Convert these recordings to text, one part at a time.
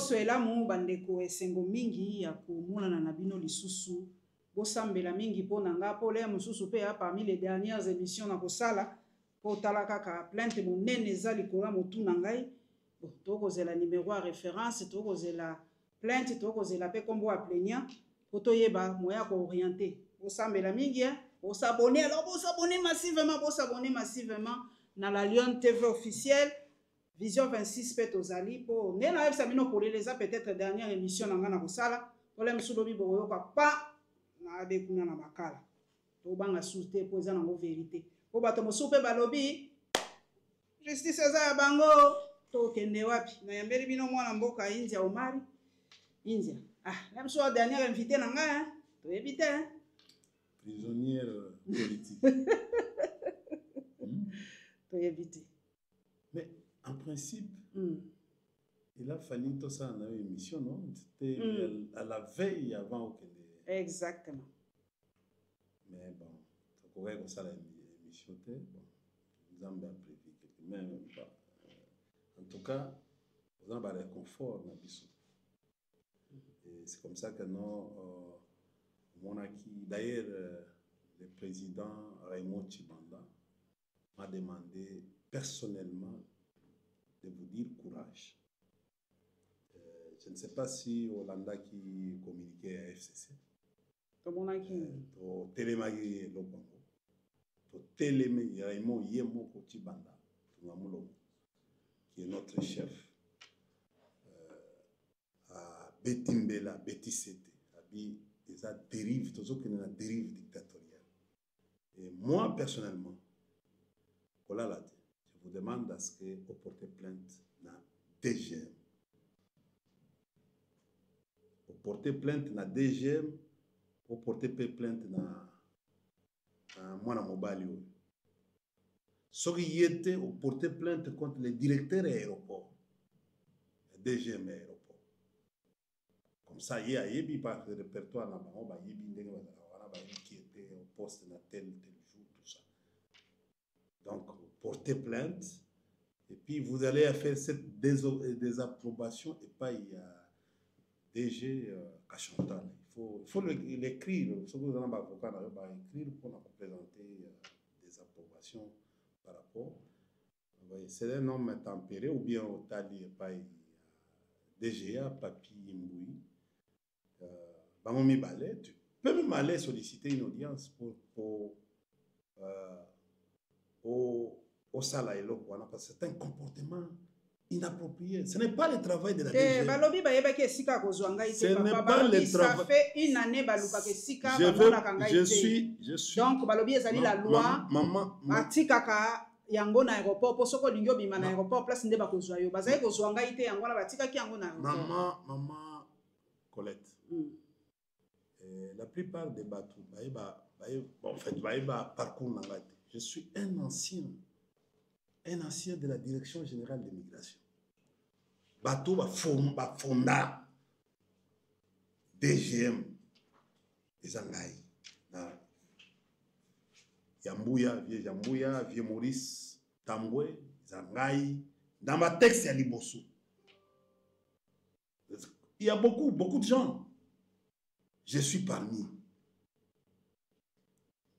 poso elamu bandeko esengo mingi ya komonana na bino lisusu bosambela mingi mpo na nga mpo lea mosusu pe parmi les dernières émissions na kosala mpo tala kaka plainte monene eza likolo ya motu na ngai tokozela numéro ya référence tokozela plainte tokozela pe kombo ya plaignant mpo toyeba moya kooriente bosambela mingi bosabone alors bosabone massivement na la Lyon TV officielle Vision 26 pe tozali po nde na yebisa bino kolela eza peut-être dernière émission na nga na kosala pole mosusu lobi bokoyoka pa na bekuna na makala tobanga susu te po eza nango vérité po bato mosusu mpe balobi justice eza ya bango tokende wapi nayambeli bino mwana mboka India Omari India na mosusu wa dernière invité na nga toyebi te prisonnière politique toyebi te mais en principe, il a fallu tout ça dans une émission, non? C'était à la veille avant que... Exactement. Mais bon, ça pourrait comme ça l'émission, bon, nous avons bien prévu quelque mais en tout cas, nous avons un réconfort dans Bissou. Et c'est comme ça que nous, mon acquis, d'ailleurs, le président Raymond Tchibanda m'a demandé personnellement de vous dire courage. Je ne sais pas si Hollanda qui communiquait à FCC. To Télémagui Lobango. To Télémagui Raymond Yemo Kotibanda. Qui est notre chef. À Betimbela, Betisete. Il y a dérive, une dérive dictatoriale. Et moi, personnellement, je vous demande à ce que vous portez plainte dans DGM. Vous portez plainte dans DGM, vous portez plainte dans Mwana Mobali. Ce qui était, vous portez plainte contre le directeur de l'aéroport. DGM aéroport. Comme ça, il y a par le répertoire, qui était au poste dans tel jour, tout ça. Donc, portez plainte et puis vous allez faire cette désapprobation et pas il y a DG Kachantal. Il faut l'écrire. Ce que vous avez avocat, écrire pour nous présenter des approbations par rapport. C'est un homme tempéré ou bien au tali et pas DGA, Papi Mboui. Bamomi Balé, tu peux même aller solliciter une audience pour au salaire, parce que c'est un comportement inapproprié. Ce n'est pas le travail de la DG. Ce n'est pas le travail. Ça fait une année je suis. Donc, la loi. Maman. Yango na aéroport pour soko lingyo bima na aéroport place ndeba kozwa yo bazali kozwa ngai te yango na batika ki yango na aéroport. Maman Colette. La plupart des bateaux en fait parcours na ngate. Je suis un ancien de la Direction générale de l'immigration. Bateau va fonda DGM des Angaï. Yambouya, Vieux Maurice, Tamboué, Zangaï, dans ma texte, il y a Libosso. Il y a beaucoup de gens. Je suis parmi.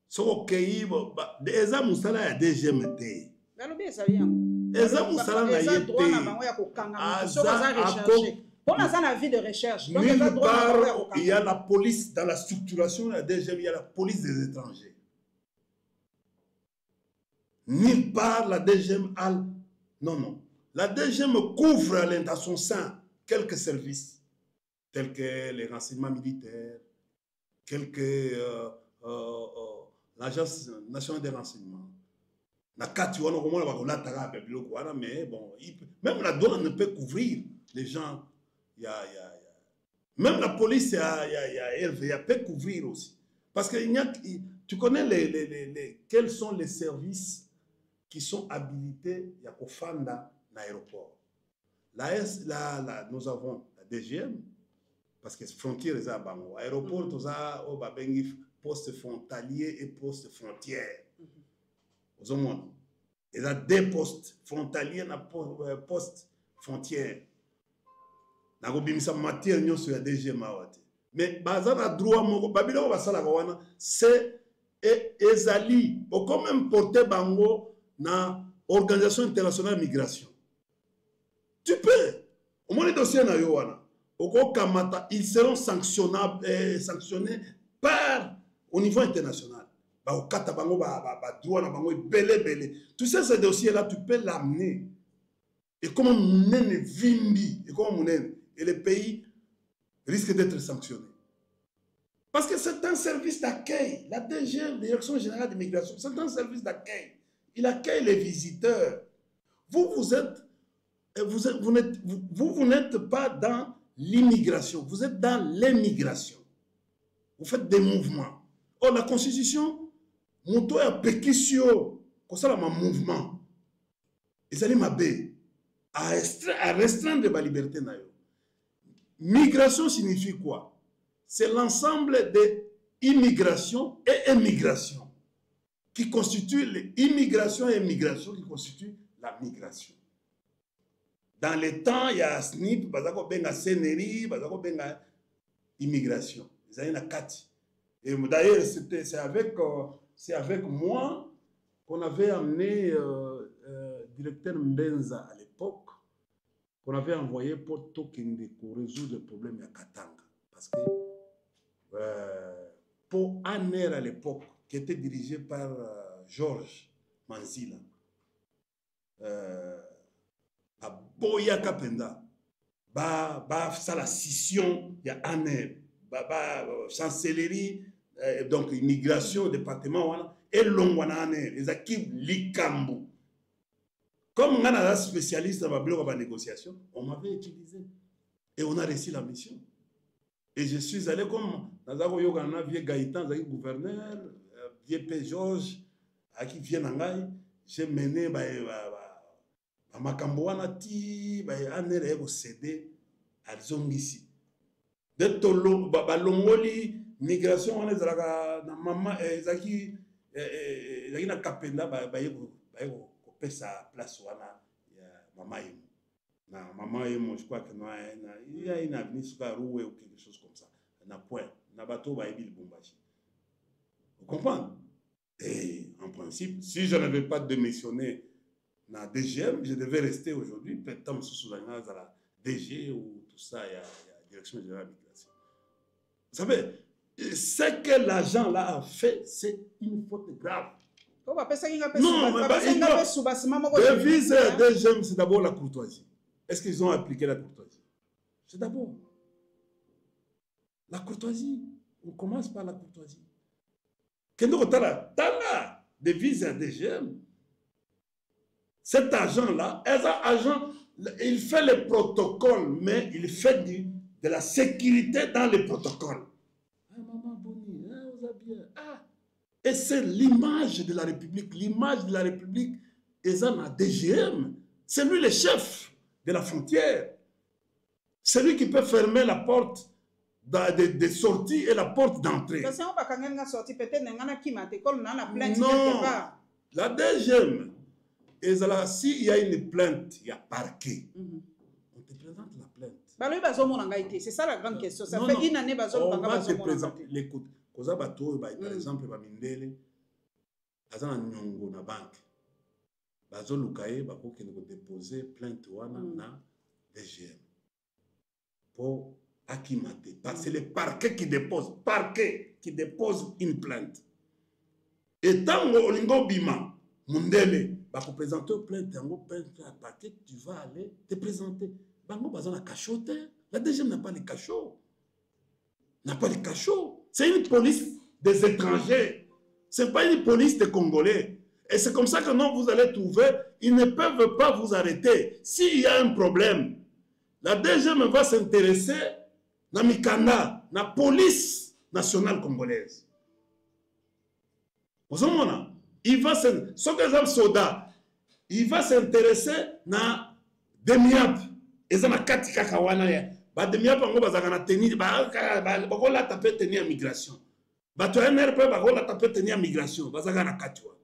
So ok, eza musala ya DGMT. Eza musala na yete. Pour la vie de recherche. Il y a la police dans la structuration de la DGM, il y a la police des étrangers. Nulle part la DGM a... Non. La DGM couvre à l'intention sein quelques services, tels que les renseignements militaires, quelques... l'Agence nationale des renseignements. Mais bon, même la douane peut couvrir les gens. Même la police, elle peut couvrir aussi. Parce que tu connais quels sont les services qui sont habilités au Fanda, l'aéroport. Nous avons la DGM, parce que frontière est à Bango. Aéroport, nous avons poste frontalier et poste frontière. Aux hommes, il y a deux postes frontaliers et poste frontière. nakobimisa matière nyonso ya DGM awa te mais baza na droit moko babiloko basalaka wana c'est ezali oko même porter bango na organisation internationale de migration tu peux au moins les dossiers na yo wana oko kamata ils seront sanctionnés par au niveau international ba okata bango ba droit na bango belé tu sais ce dossier là tu peux l'amener et comment munene vimbi et comment munene et le pays risque d'être sanctionné. Parce que c'est un service d'accueil. La DGM, Direction Générale de Migration, c'est un service d'accueil. Il accueille les visiteurs. Vous n'êtes pas dans l'immigration, vous êtes dans l'émigration. Vous faites des mouvements. Or, la Constitution, moto a péquisio, comme ça, un mouvement. Et ça, m'a bé, à restreindre la liberté. Migration signifie quoi? C'est l'ensemble de immigration et émigration qui constitue l'immigration et émigration qui constitue la migration. Dans les temps, il y a SNIP, il y a CNRI, il y a immigration. Et d'ailleurs, c'est avec moi qu'on avait amené directeur Mbenza à l'époque, qu'on avait envoyé pour Tokende pour résoudre le problème de Katanga. Parce que pour ANER à l'époque, qui était dirigé par Georges Manzila, à Boya Kapenda, ça la scission, il y a ANER, chancellerie, donc immigration, département, et l'ongwana ANER, les équipes Likambu. Comme on a un spécialiste dans la négociation, on m'avait utilisé. Et on a réussi la mission. Et je suis allé comme dans un vieux Gaïtan, un gouverneur, vieux P. Georges, à qui vient Nangaï, j'ai mené à Makambouana, à cédé à Zongisi. De Tolo, Longoli, migration, on est à maman, Zaki, na Kapenda, sa place wana ya mama yemo na mama yemo je crois que il y a une avenue sur la rue ou quelque chose comme ça na point na bateau ba ebi Lubumbashi. Vous comprenez? Et en principe si je n'avais pas démissionné na DGM je devais rester aujourd'hui peut-être sous la DG ou tout ça il y a direction générale de migration. Vous savez ce que l'agent là a fait c'est une faute grave. Non, mais devise DGM, c'est d'abord la courtoisie. Est-ce qu'ils ont appliqué la courtoisie? C'est d'abord la courtoisie. On commence par la courtoisie. Tala, devise DGM. Cet agent-là, il fait le protocole, mais il fait de la sécurité dans le protocole. Ah, maman Boni, vous avez bien. Ah. Et c'est l'image de la République. L'image de la République est un DGM. C'est lui le chef de la frontière. C'est lui qui peut fermer la porte de sortie et la porte d'entrée. Non, la DGM, s'il y a une plainte, il y a parquet. On te présente la plainte. C'est ça la grande question. Ça fait une année que on va te présenter l'écoute. Par exemple, Bamindele, Azan Nyongo na banque, Bazo Lukaye, Bako qui nous déposer plainte na DGM pour Akimate. C'est le parquet qui dépose une plainte. Et tant que Bima, Mundele, Bako présenter plainte, à parquet, tu vas aller te présenter. Bango Bazan a cachote. La DGM n'a pas les cachots. N'a pas les cachots. C'est une police des étrangers. Ce n'est pas une police des Congolais. Et c'est comme ça que non, vous allez trouver, ils ne peuvent pas vous arrêter. S'il y a un problème, la DGM va s'intéresser à la Mikanda, la police nationale congolaise. Vous savez, il va s'intéresser à la Demiap. Et ça, na katika kawana ya. Bademia pango bazakana tenir bakola taper tenir migration. Bato NRP bakola taper tenir migration. Bazakana katwa.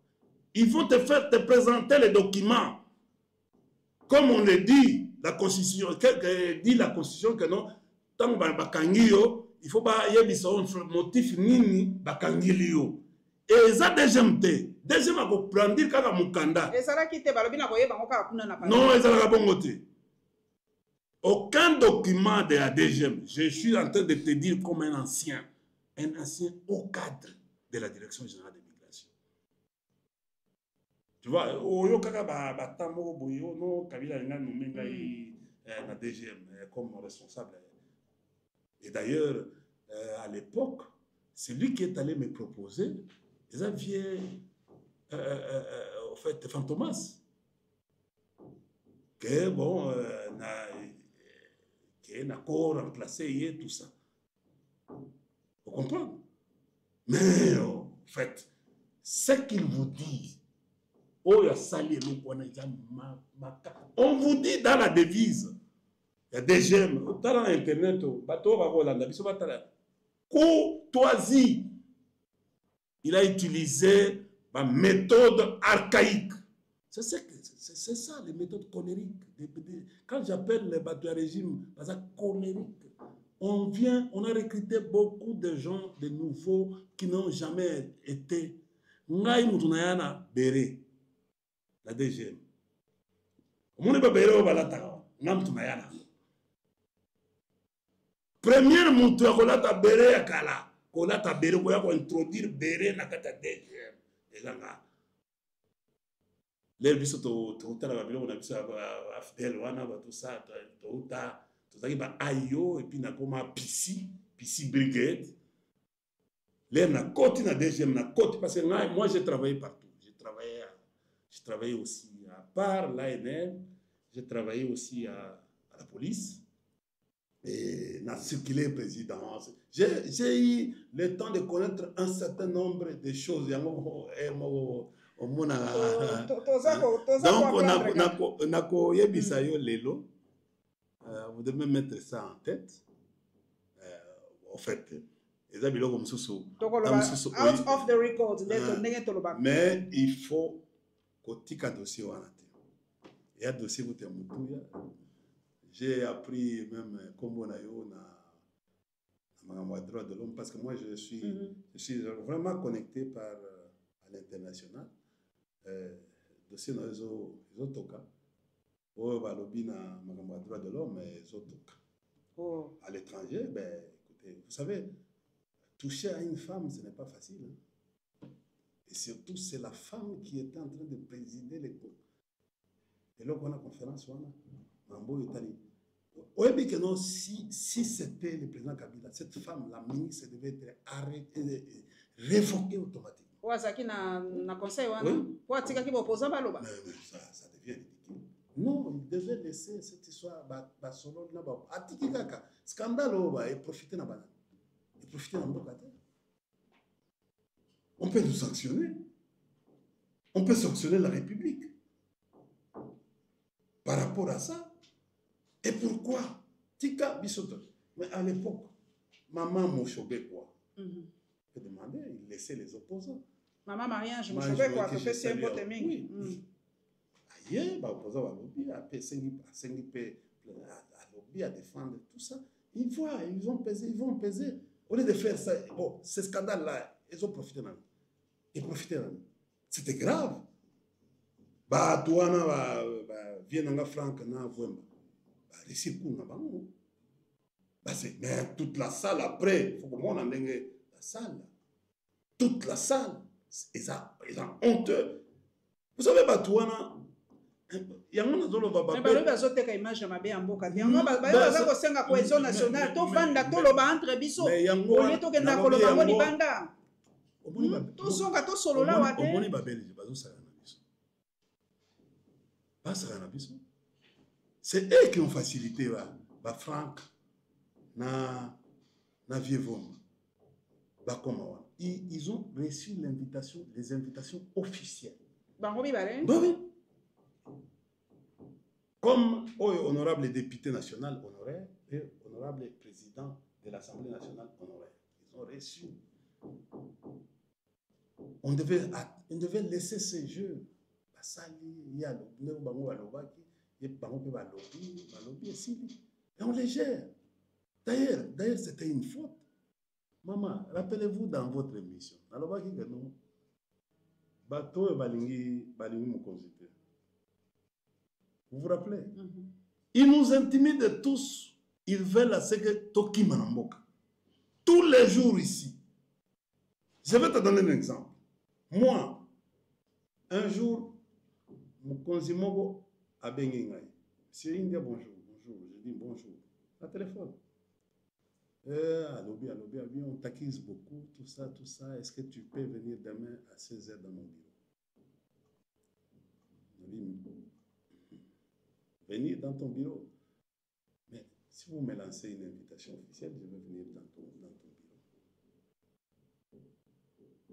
Ils vont te présenter les documents. Comme on le dit, la Constitution, dit la Constitution que non, tant que bakangio, il faut pas y avoir un motif nini bakangilio. Et ça deuxième té, deuxième à comprendre kaka mukanda. Et ça là qui te balobi na koyeba ngo kaka kuna na pa. Non, ça la bongo té. Aucun document de la DGM, je suis en train de te dire comme un ancien haut cadre de la Direction générale de l'immigration. Tu vois, oyo kaka batambo boyo no Kabila nga nomenga na DGM comme responsable. Et d'ailleurs, à l'époque, c'est lui qui est allé me proposer des vieilles, en fait, Fantomas. Que bon, un accord remplacé et tout ça. Vous comprenez? Mais en fait, ce qu'il vous dit, on vous dit dans la devise, il y a des gemmes, dans Internet, courtoisie. Il a utilisé ma méthode archaïque. C'est ça, les méthodes colériques. Quand j'appelle les bateaux à régime, c'est colérique. On a recruté beaucoup de gens, de nouveaux, qui n'ont jamais été. Ngai Moutounayana Béré, la DGM. On n'est pas Béré au Balata, Namtounayana. Première Moutou, on a Béré à Kala. On a Béré, on a introduire Béré dans la DGM. Et là, les biso to la babilo on a biso afdel wana ba tout ça to ba ayo et puis na koma PC brigade les na côté na deuxième na côté parce que moi j'ai travaillé partout, j'ai travaillé aussi à part l'ANL, j'ai travaillé aussi à la police et na circulé présidence, j'ai eu le temps de connaître un certain nombre de choses yango donc vous devez mettre ça en tête. En fait, out of the record, mais il faut que dossier. Il y a dossier j'ai appris même comment on a droit de l'homme parce que moi je suis vraiment connecté à l'international. Dossier dans les autres cas. Balobi na makambo droit de l'homme mais les autres cas. À l'étranger, ben écoutez, vous savez, toucher à une femme, ce n'est pas facile. Hein? Et surtout, c'est la femme qui était en train de présider les cours. Et là, on a conférence, on a Mambo Italie. Oui, que non, si c'était le président Kabila, cette femme, la ministre, devait être arrêtée, révoquée automatiquement. Na conseil wana pour atika ki opposant baloba mais ça devient ridicule. Non, il devait laisser cette histoire ba solo na ba atiki kaka scandale ba et profiter na banane et profiter na mboka. On peut nous sanctionner, on peut sanctionner la République par rapport à ça. Et pourquoi tika bisoto? Mais à l'époque maman Moshobé quoi peut demander, il laissait les opposants. Maman Maria, je me souviens quoi, que c'est un peu oui. Aïe, bah opposant à lobby, à lobby, à défendre tout ça. Ils voient, ils vont peser. Au lieu de faire ça, bon, ce scandale-là, ils ont profité d'eux. Ils profitaient d'eux. C'était grave. Bah, toi, viens Franck, na Vouemba. Bah, réussir pour na bango. Bah, mais toute la salle après, il faut que moi on en ait la salle. Toute la salle. Ils ont honteux. Vous savez, Batouana, il y a un autre qui va faire image de ma bien en boca. Il y a un autre qui va faire la cohésion nationale. Tout vanda, tout le bas entre biso. Au lieu de na koloba ni banda. Tout son gâteau solo là wa te. On moni ba belge, ba zo sala na biso. Ba sala na biso. C'est eux qui ont facilité ba Franck na vieux Vomba. Ba comment ils ont reçu les invitations officielles. Oui. Comme honorable député national honoraire et honorable président de l'Assemblée nationale honoraire. Ils ont reçu. On devait laisser ces jeux. Et par exemple, lobby ici. Et on les gère. D'ailleurs, c'était une faute. Maman, rappelez-vous dans votre émission. Alors, non. Bateau et balingi mokonzi. Vous vous rappelez? Ils nous intimident tous. Ils veulent à ce que Toki Manamboka. Tous les jours ici. Je vais te donner un exemple. Moi, un jour, mokonzi Mogo a Bengingaï. Monsieur India, bonjour. Je dis bonjour. À téléphone. Allobi, on t'acquise beaucoup, tout ça. Est-ce que tu peux venir demain à 16h dans mon bureau? Venir dans ton bureau. Mais si vous me lancez une invitation officielle, je vais venir dans ton bureau.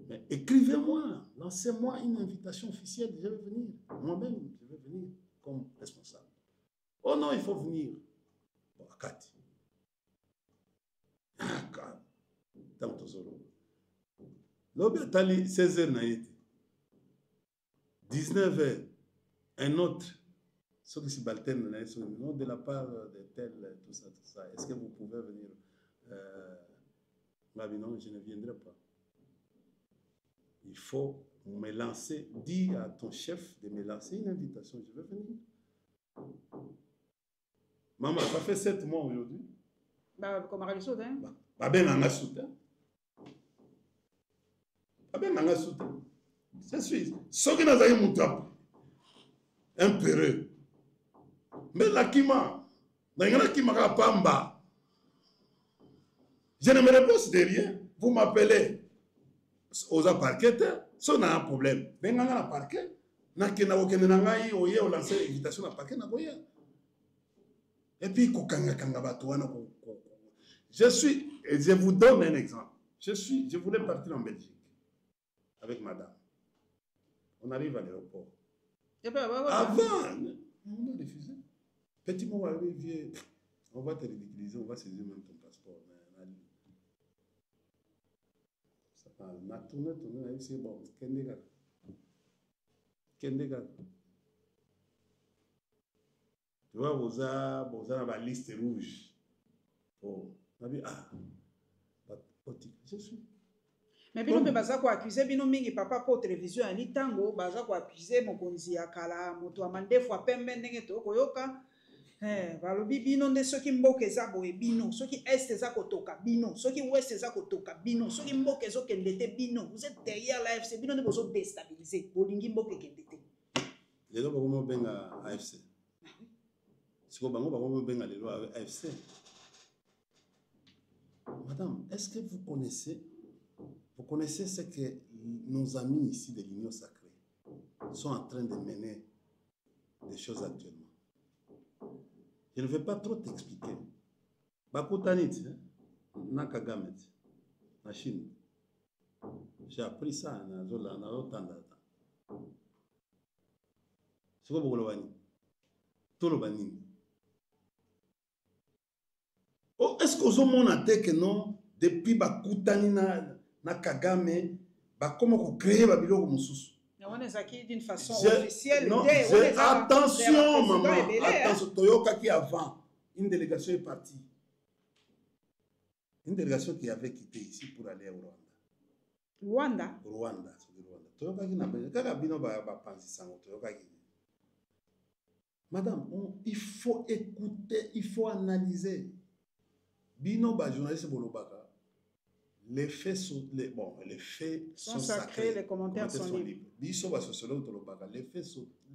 Mais écrivez-moi, lancez-moi une invitation officielle, je vais venir. Moi-même, je vais venir comme responsable. Oh non, il faut venir. Bon, Akati. Tant que solo. L'objet tali 16h n'a été. 19h, un autre. Ceux qui subalternent de la part de tel, tout ça. Est-ce que vous pouvez venir? Non, je ne viendrai pas. Il faut me lancer. Dis à ton chef de me lancer une invitation. Je vais venir. Maman, ça fait 7 mois aujourd'hui. Comme à Ralisson, hein? Ben, on a soutien. Ben, on a soutien. C'est sûr. Ce qui n'a pas eu mon temps. Un peureux. Mais la Kima, je ne me repose de rien. Vous m'appelez aux parquets. Si on a un problème, ben on a un parquet. On lance l'invitation à parquet. Et puis, je vous donne un exemple. Je voulais partir en Belgique avec madame. On arrive à l'aéroport. Avant, on a refusé. Petit mot, vieux, on va te ridiculiser, on va saisir même ton passeport. On a tourné, c'est bon. Kendega. Tu vois, vous avez la liste rouge. Oh, on a dit, je suis. Mais bino mpe baza ko accuser bino mingi papa po télévision ani tango baza ko accuser mokonzi ya kala moto amandefu apembe ndenge to koyoka balobi bino nde soki mboka eza boye bino soki est eza kotoka bino soki ouest eza kotoka bino soki mboka ezokende te bino vous êtes derrière la AFC bino nde bozo déstabiliser bolingi mboka ekende te lelo bakomo benga AFC siko bango bakomo benga lelo AFC. Madame, est-ce que vous connaissez ce que nos amis ici de l'Union sacrée sont en train de mener des choses actuellement? Je ne vais pas trop t'expliquer. Bakutanit, na Kagame, na Chine. J'ai appris ça dans l'Otanda. C'est quoi pour le tout le banning. Oh, est-ce que vous avez que non, depuis Bakutani na Kagame, comment créer Babylon Moussous? On est acquis d'une façon officielle. Non, attention, maman. Attention, Toyoka qui avant, une délégation est partie. Une délégation qui avait quitté ici pour aller au Rwanda. Rwanda. Toyoka qui n'a pas Bino Bapansi Sango. Toyoka qui. Madame, il faut écouter, il faut analyser. Bino ba journaliste Bolobaka. Les faits sont sacrés, les commentaires sont libres. Les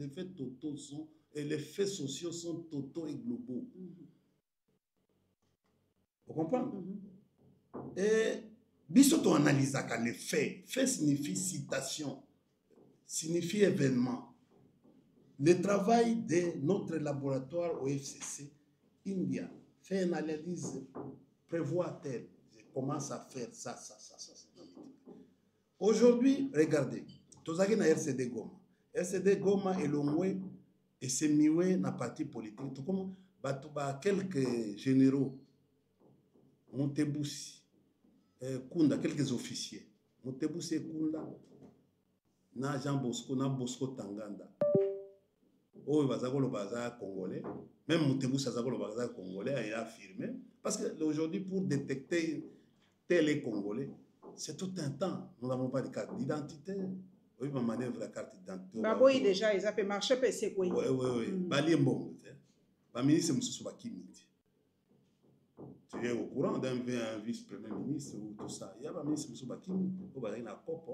faits totaux sont et les faits sociaux sont totaux et globaux. Vous comprenez? Et bisoto analyse les faits. Fait signifie citation, signifie événement. Le travail de notre laboratoire au FCC India fait une analyse, prévoit tel. Commence à faire ça. Aujourd'hui, regardez, Tozaki na RCD Goma. RCD Goma est l'ongwe et c'est miwe na parti politique. Tout comme quelques généraux, Montebussi, Kunda, quelques officiers. Montebussi et Kunda, na Jean Bosco, na Bosco Tanganda. oh, le bazar congolais, même Moutebou Sazako le bazar congolais, il a affirmé. Parce qu'aujourd'hui, pour détecter tel est congolais, c'est tout un temps. Nous n'avons pas de carte d'identité. Oui, ma manœuvre la carte d'identité. Bah oui, déjà, ils ont marché, c'est quoi? Oui, oui, oui. Bali bon. Le ministre Moussou Bakimiti. Tu es au courant d'un vice-premier ministre ou tout ça. Il y a un ministre Moussou Bakimiti. Il y a une COP.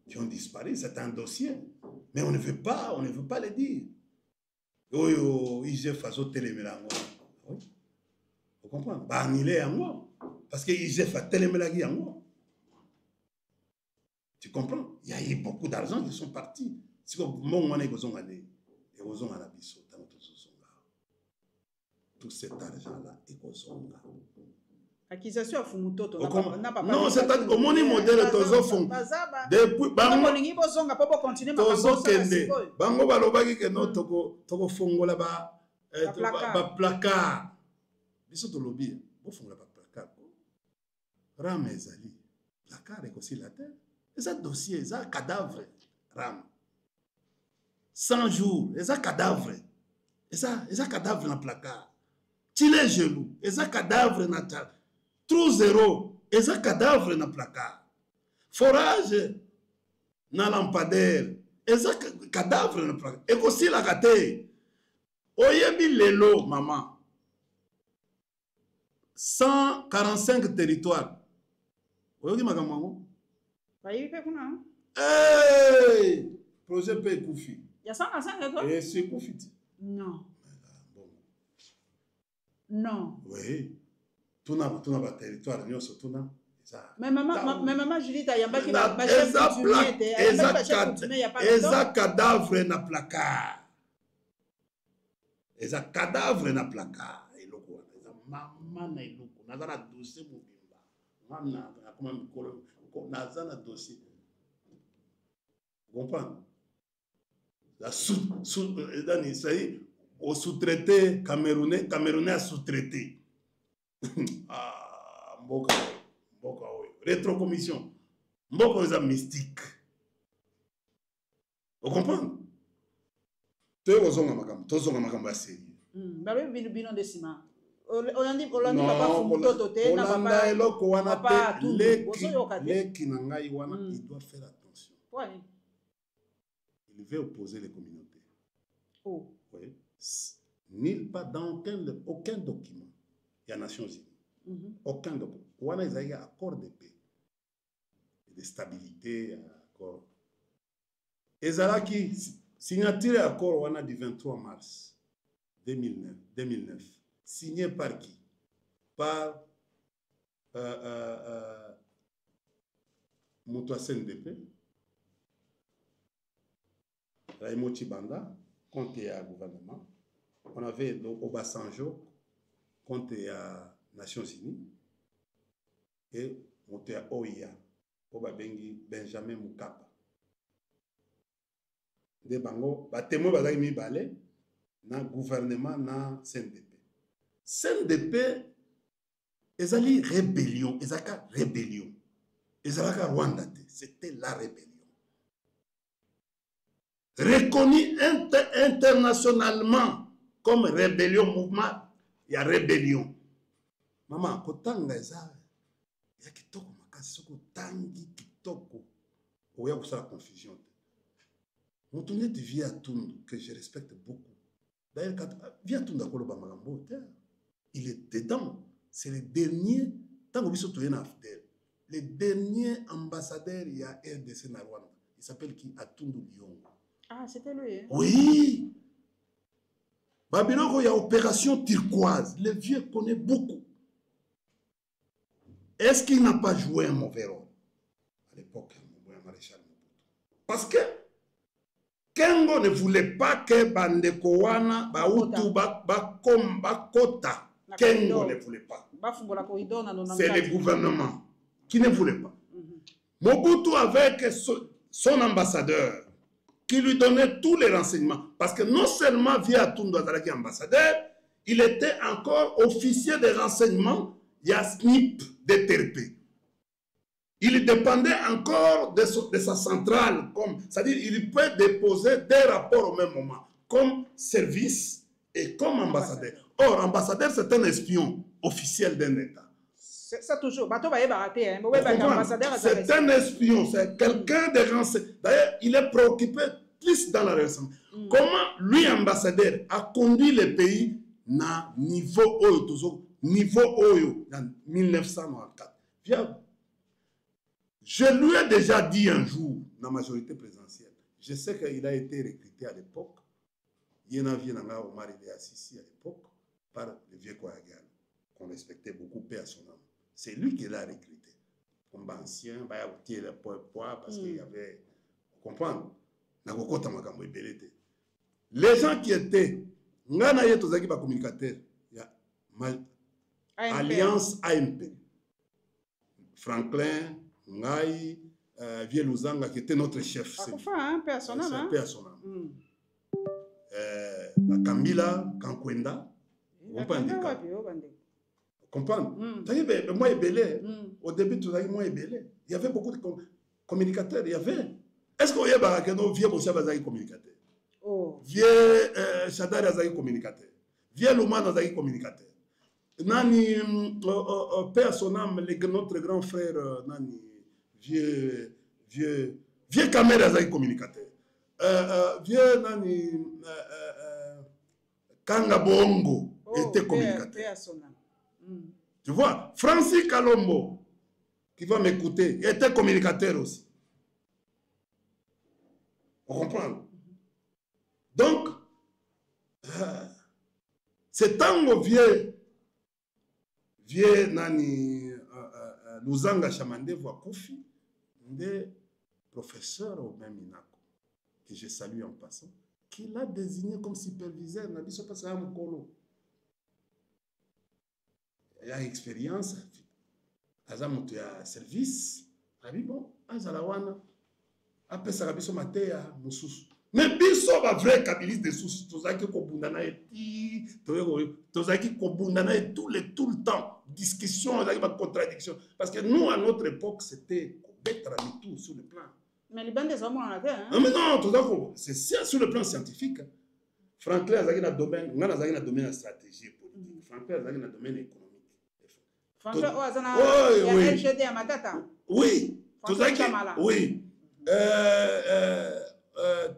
Qui ont disparu. C'est un dossier. Mais on ne veut pas le dire. Oh, ils ont fait télémélango. Oui. Vous comprenez? Bah, il est en moi. Parce qu'ils ont fait télémélango en moi. Tu comprends? Il y a eu beaucoup d'argent qui sont partis. C'est comme mon monnaie qu'ils ont gagné. Et ils ont gagné tout cet argent-là. Et qu'ils ont gagné. Accusation à Fumutoto. Non, c'est au moni modèle tozo fond. Depuis tozo kende. Bango balobaki ke no toko fongola ba placard. Biso to lobi, bo fongola ba placard. Ram ezali. Placard est aussi la terre. Et ça dossier, ça cadavre ram. 100 jours, et ça cadavre. Et ça cadavre dans placard. Tu les genoux, et ça cadavre dans ta trou zéro, et ça cadavre dans placard. Forage dans lampadaire, et ça cadavre dans placard. Et aussi la gâte. Oyebi lelo, maman. 145 territoires. Oyebi maman. Hey! Projet P. Koufi. Il y a 145 toi? Et c'est Koufi. Non. Non. Oui. Tout n'a pas territoire, nous sommes tout n'a. Mais maman Julie, il y a pas qui va cadavre na placard. Eza cadavre na placard. Eloko eza maman na eloko. Na za dossier mobimba. Maman na comment mikolo na za dossier. Vous comprenez? La au sous-traité camerounais a sous-traité. Ah, Mboka, rétrocommission. Mboka est mystique. Vous comprenez? Tu es au Zonga sérieux. Bilan de ciment. Olandi papa il doit faire attention. Il veut opposer les communautés. Oh. Oui. Nul pas dans aucun document. Il y a Nations Unies. Aucun document. On a un accord de paix. De stabilité, accord. Et ça qui signature accord on a du 23 mars 2009. Signé par qui? Par Moutoua CNDP, Raymond Chibanda, contre le gouvernement. On avait Obasanjo contre les Nations Unies et Moutoua OIA, Obabengi Benjamin Mukapa. De bango, témoin bazaki mibale na gouvernement na CNDP. CNDP ezali rébellion, ezaka rébellion. Ezalaka Rwanda, c'était la rébellion. Reconnu internationalement comme rébellion, mouvement, il y a rébellion. Maman, kotanga eza ya kitoko makasi soko tangi kitoko. Oya kusala confusion. Mon tourné de Via Tundu, que je respecte beaucoup. D'ailleurs, Via Tundu a Koloba Malambo, il est dedans. C'est le dernier, tant que vous êtes le dernier ambassadeur, il y a RDC na Rwanda. Il s'appelle qui? Atundu Lyon. Ah, c'était lui. Hein? Oui. Babylone, il y a opération turquoise. Le vieux connaît beaucoup. Est-ce qu'il n'a pas joué un mauvais rôle à l'époque, maréchal Mobutu? Parce que Kengo ne voulait pas que Bandekowana, Baoutou, Bakota. Kengo ne voulait pas. C'est le gouvernement qui ne voulait pas. Mobutu avec son ambassadeur qui lui donnait tous les renseignements. Parce que non seulement via Tundu Azalaki ambassadeur, il était encore officier de renseignement, il y a SNIP de TRP. il dépendait encore de sa centrale. C'est-à-dire il peut déposer des rapports au même moment, comme service et comme ambassadeur. Or, ambassadeur, c'est un espion officiel d'un État. Ça toujours. C'est un espion, c'est quelqu'un de renseigné. D'ailleurs, il est préoccupé plus dans la renseignement. Comment lui, ambassadeur, a conduit le pays à niveau Oyo, en 1994. Je lui ai déjà dit un jour, dans la majorité présidentielle, je sais qu'il a été recruté à l'époque. Il y en a Omar il est assis à l'époque par le vieux Kouagan, qu'on respectait beaucoup, paix à son âme. C'est lui qui l'a recruté. Comme ancien, il a tiré le poids parce qu'il y avait. Vous comprenez? Les gens qui étaient. Il y a des communicateurs. Il y a Alliance AMP. Franklin, Ngai, Vieux Luzanga, qui était notre chef. C'est un personnage. Kambila, Kankwenda. Vous comprenez? Moi, au début, tout moi, il y avait beaucoup de communicateurs. Il y avait. Est-ce qu'on y a que nos vieux Boucha Bazaki communicateurs? Vieux Chadar Azaki communicateur. Vieux Louman Azaki communicateur. Nani, père son âme, notre grand frère, Nani, vieux Kamer Azaki communicateur. Vieux Nani, Kanga Bongo était communicateur. Tu vois, Francis Kalombo, qui va m'écouter, était communicateur aussi. Vous comprenez? Donc, c'est un vieux Nani Luzanga Chamande Voakoufi, des professeurs au même Inako, que je salue en passant, qui l'a désigné comme superviseur. Il y a expérience, il y a service, il y a service, mais biso ba vrai kabiliste de sous tozaki ko bundana et tozaki ko bundana et tout le temps discussion avec pas contradiction parce que nous à notre époque c'était betra tout sur le plan mais les bandes des hommes on a fait hein mais non c'est sur le plan scientifique. Franklin azaki na domaine ngana azaki na domaine stratégie politique, Franklin azaki na domaine économique. Franklin o azana ya LGD à Matata. Oui tozaki oui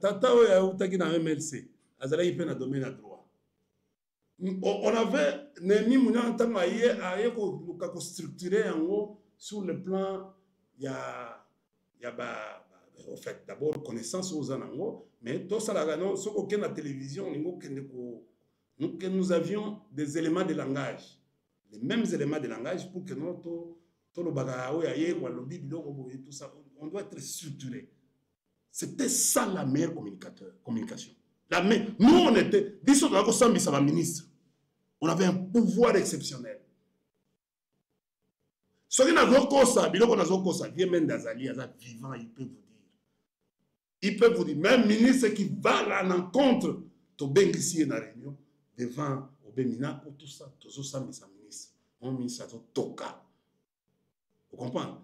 Tata Oya Outaki dans MLC, Azala y fait un domaine à droit. On avait Nemi Mounan Tamaye à structuré en haut sur le plan, il y a en fait d'abord connaissance aux anangos, mais tout ça là, non, ce qu'aucun la télévision, nous avions des éléments de langage, les mêmes éléments de langage pour que tout le bagage tout ça, on doit être structuré. C'était ça la meilleure communication. Nous, on était, ministre. On avait un pouvoir exceptionnel. Ce qui n'a pas vivant, il peut vous dire. Même ministre qui va à l'encontre de ici dans la réunion, devant Obemina, pour tout ça, tout ça, ministre. On ministre à Toka. Vous comprenez?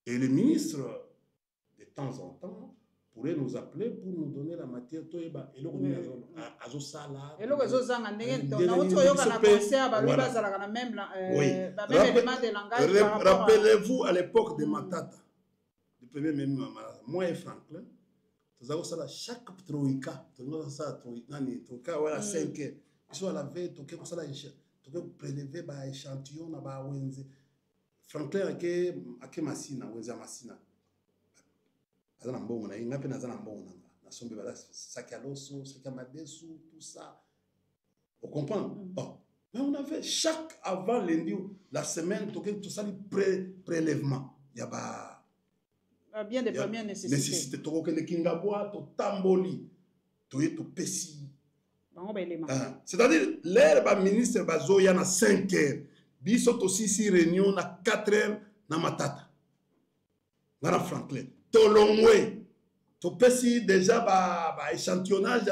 Et le ministre, de temps en temps, pourrait nous appeler pour nous donner la matière. Et rappelez-vous à l'époque de Matata, le premier ministre, moi et Franklin, chaque troïka, troïka, voilà, 5 heures, ils sont à la veille, ils ont prélevé un échantillon. Franklin a fait Massina, azana mbongo na inga pe nazana mbongo na sombe bala sakaloso sakamadesu tout ça on comprend bon mais on avait chaque avant lundi la semaine tout ça prélèvement il y a bien des premières nécessités to ko ne kingabwa to tamboli to yeto pesi c'est-à-dire l'herbe ministre bazoya na 5 heures biso to sisi réunion na 4 heures na Matata na Franklin Tolongwe, tu peux si déjà échantillonnage,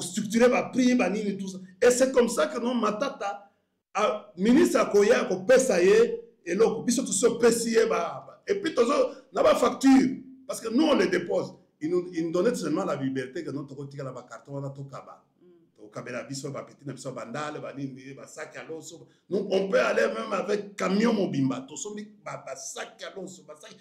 structuré, prix, tout ça. Et c'est comme ça que non Matata, ministre Akoya, ko pesaye, et l'autre, biso tout ça PCA, et puis tout ça, n'a pas facture, parce que nous on les dépose. Ils nous donnent seulement la liberté que notre côté la carton on a tout kaba. Au kabela biso ba petit biso bandale ba nini ba sac à l'eau. Nous on peut aller même avec camion mobimba, tout ça ba sac à l'eau, ba sac.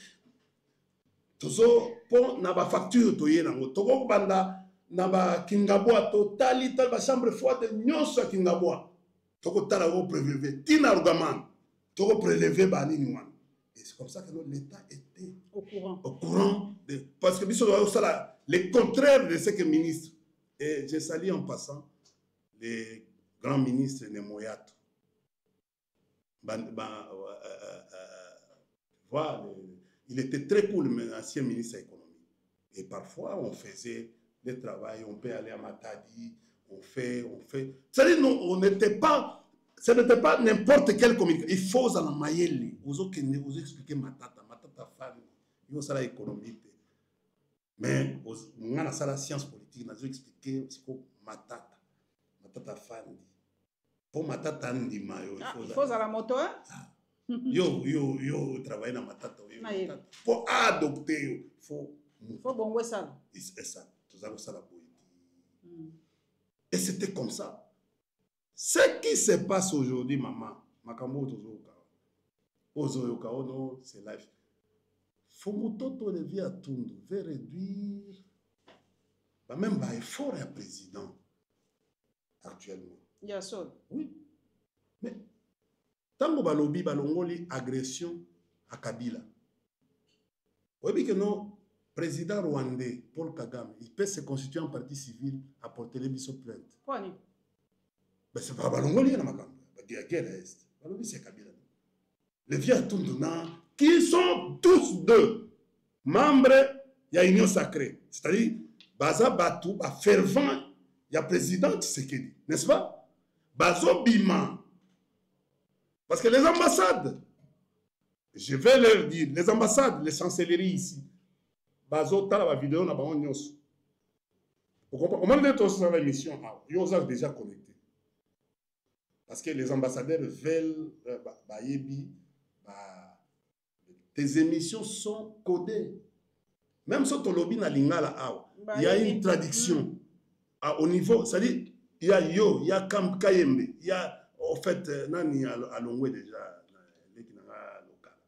Tout ça pour na ba facture to yé nango. To ko banda na ba kingabwa totali tal ba chambre froide nyonso kingabwa. To ko tala ko prélever tina rugaman. To ko prélever ba nini wan. Et c'est comme ça que l'État était au courant de, parce que les contraires de ce que ministre. Et je salue en passant les grands ministres Nemoyato. Voilà, il était très cool, mais ancien ministre de l'économie. Et parfois, on faisait des travaux, on peut aller à Matadi, on fait. C'est-à-dire, on n'était pas. Ce n'était pas n'importe quel communication. Il faut en mailler. Vous expliquer matata fan, il faut l'économie. Mais on a la science politique, on a expliqué ce que matata fan. Pour matata ndima, il faut à la moto. Yo travailler dans matata. Pour adopter, il faut bon ça. C'est ça. Tout ça ça la politique. Et c'était comme ça. Ce qui se passe aujourd'hui, maman, Makambo Ozoyoka, c'est life. Faut moto de vie à Tundu, veut réduire, même par effort à président actuellement. Il y a ça. Oui. Mais tant que balobi balongoli agression à Kabila. Vous voyez que non, président rwandais Paul Kagame, il peut se constituer en partie civile à porter les bisous plainte. Quoi? Ben c'est pas Balongoli na makambo. Guerre est. Balobi c'est Kabila. Les vieux Tunduna qui sont tous deux membres de l'Union sacrée. C'est-à-dire baza batu ba fervent il y a président Tshisekedi, n'est-ce pas? Bazo bima. Parce que les ambassades, je vais leur dire, les ambassades, les chancelleries ici, bazo tala ba vidéo na ba nyos. Au moment de tous dans l'émission, ils ont déjà connecté. Parce que les ambassadeurs veulent, tes émissions sont codées. Même si tu lobby na lingala, il y a une traduction. Au niveau, c'est-à-dire, il y a Yo, il y a Kam Kayembe, il y a, en fait, Nani à Longwe déjà,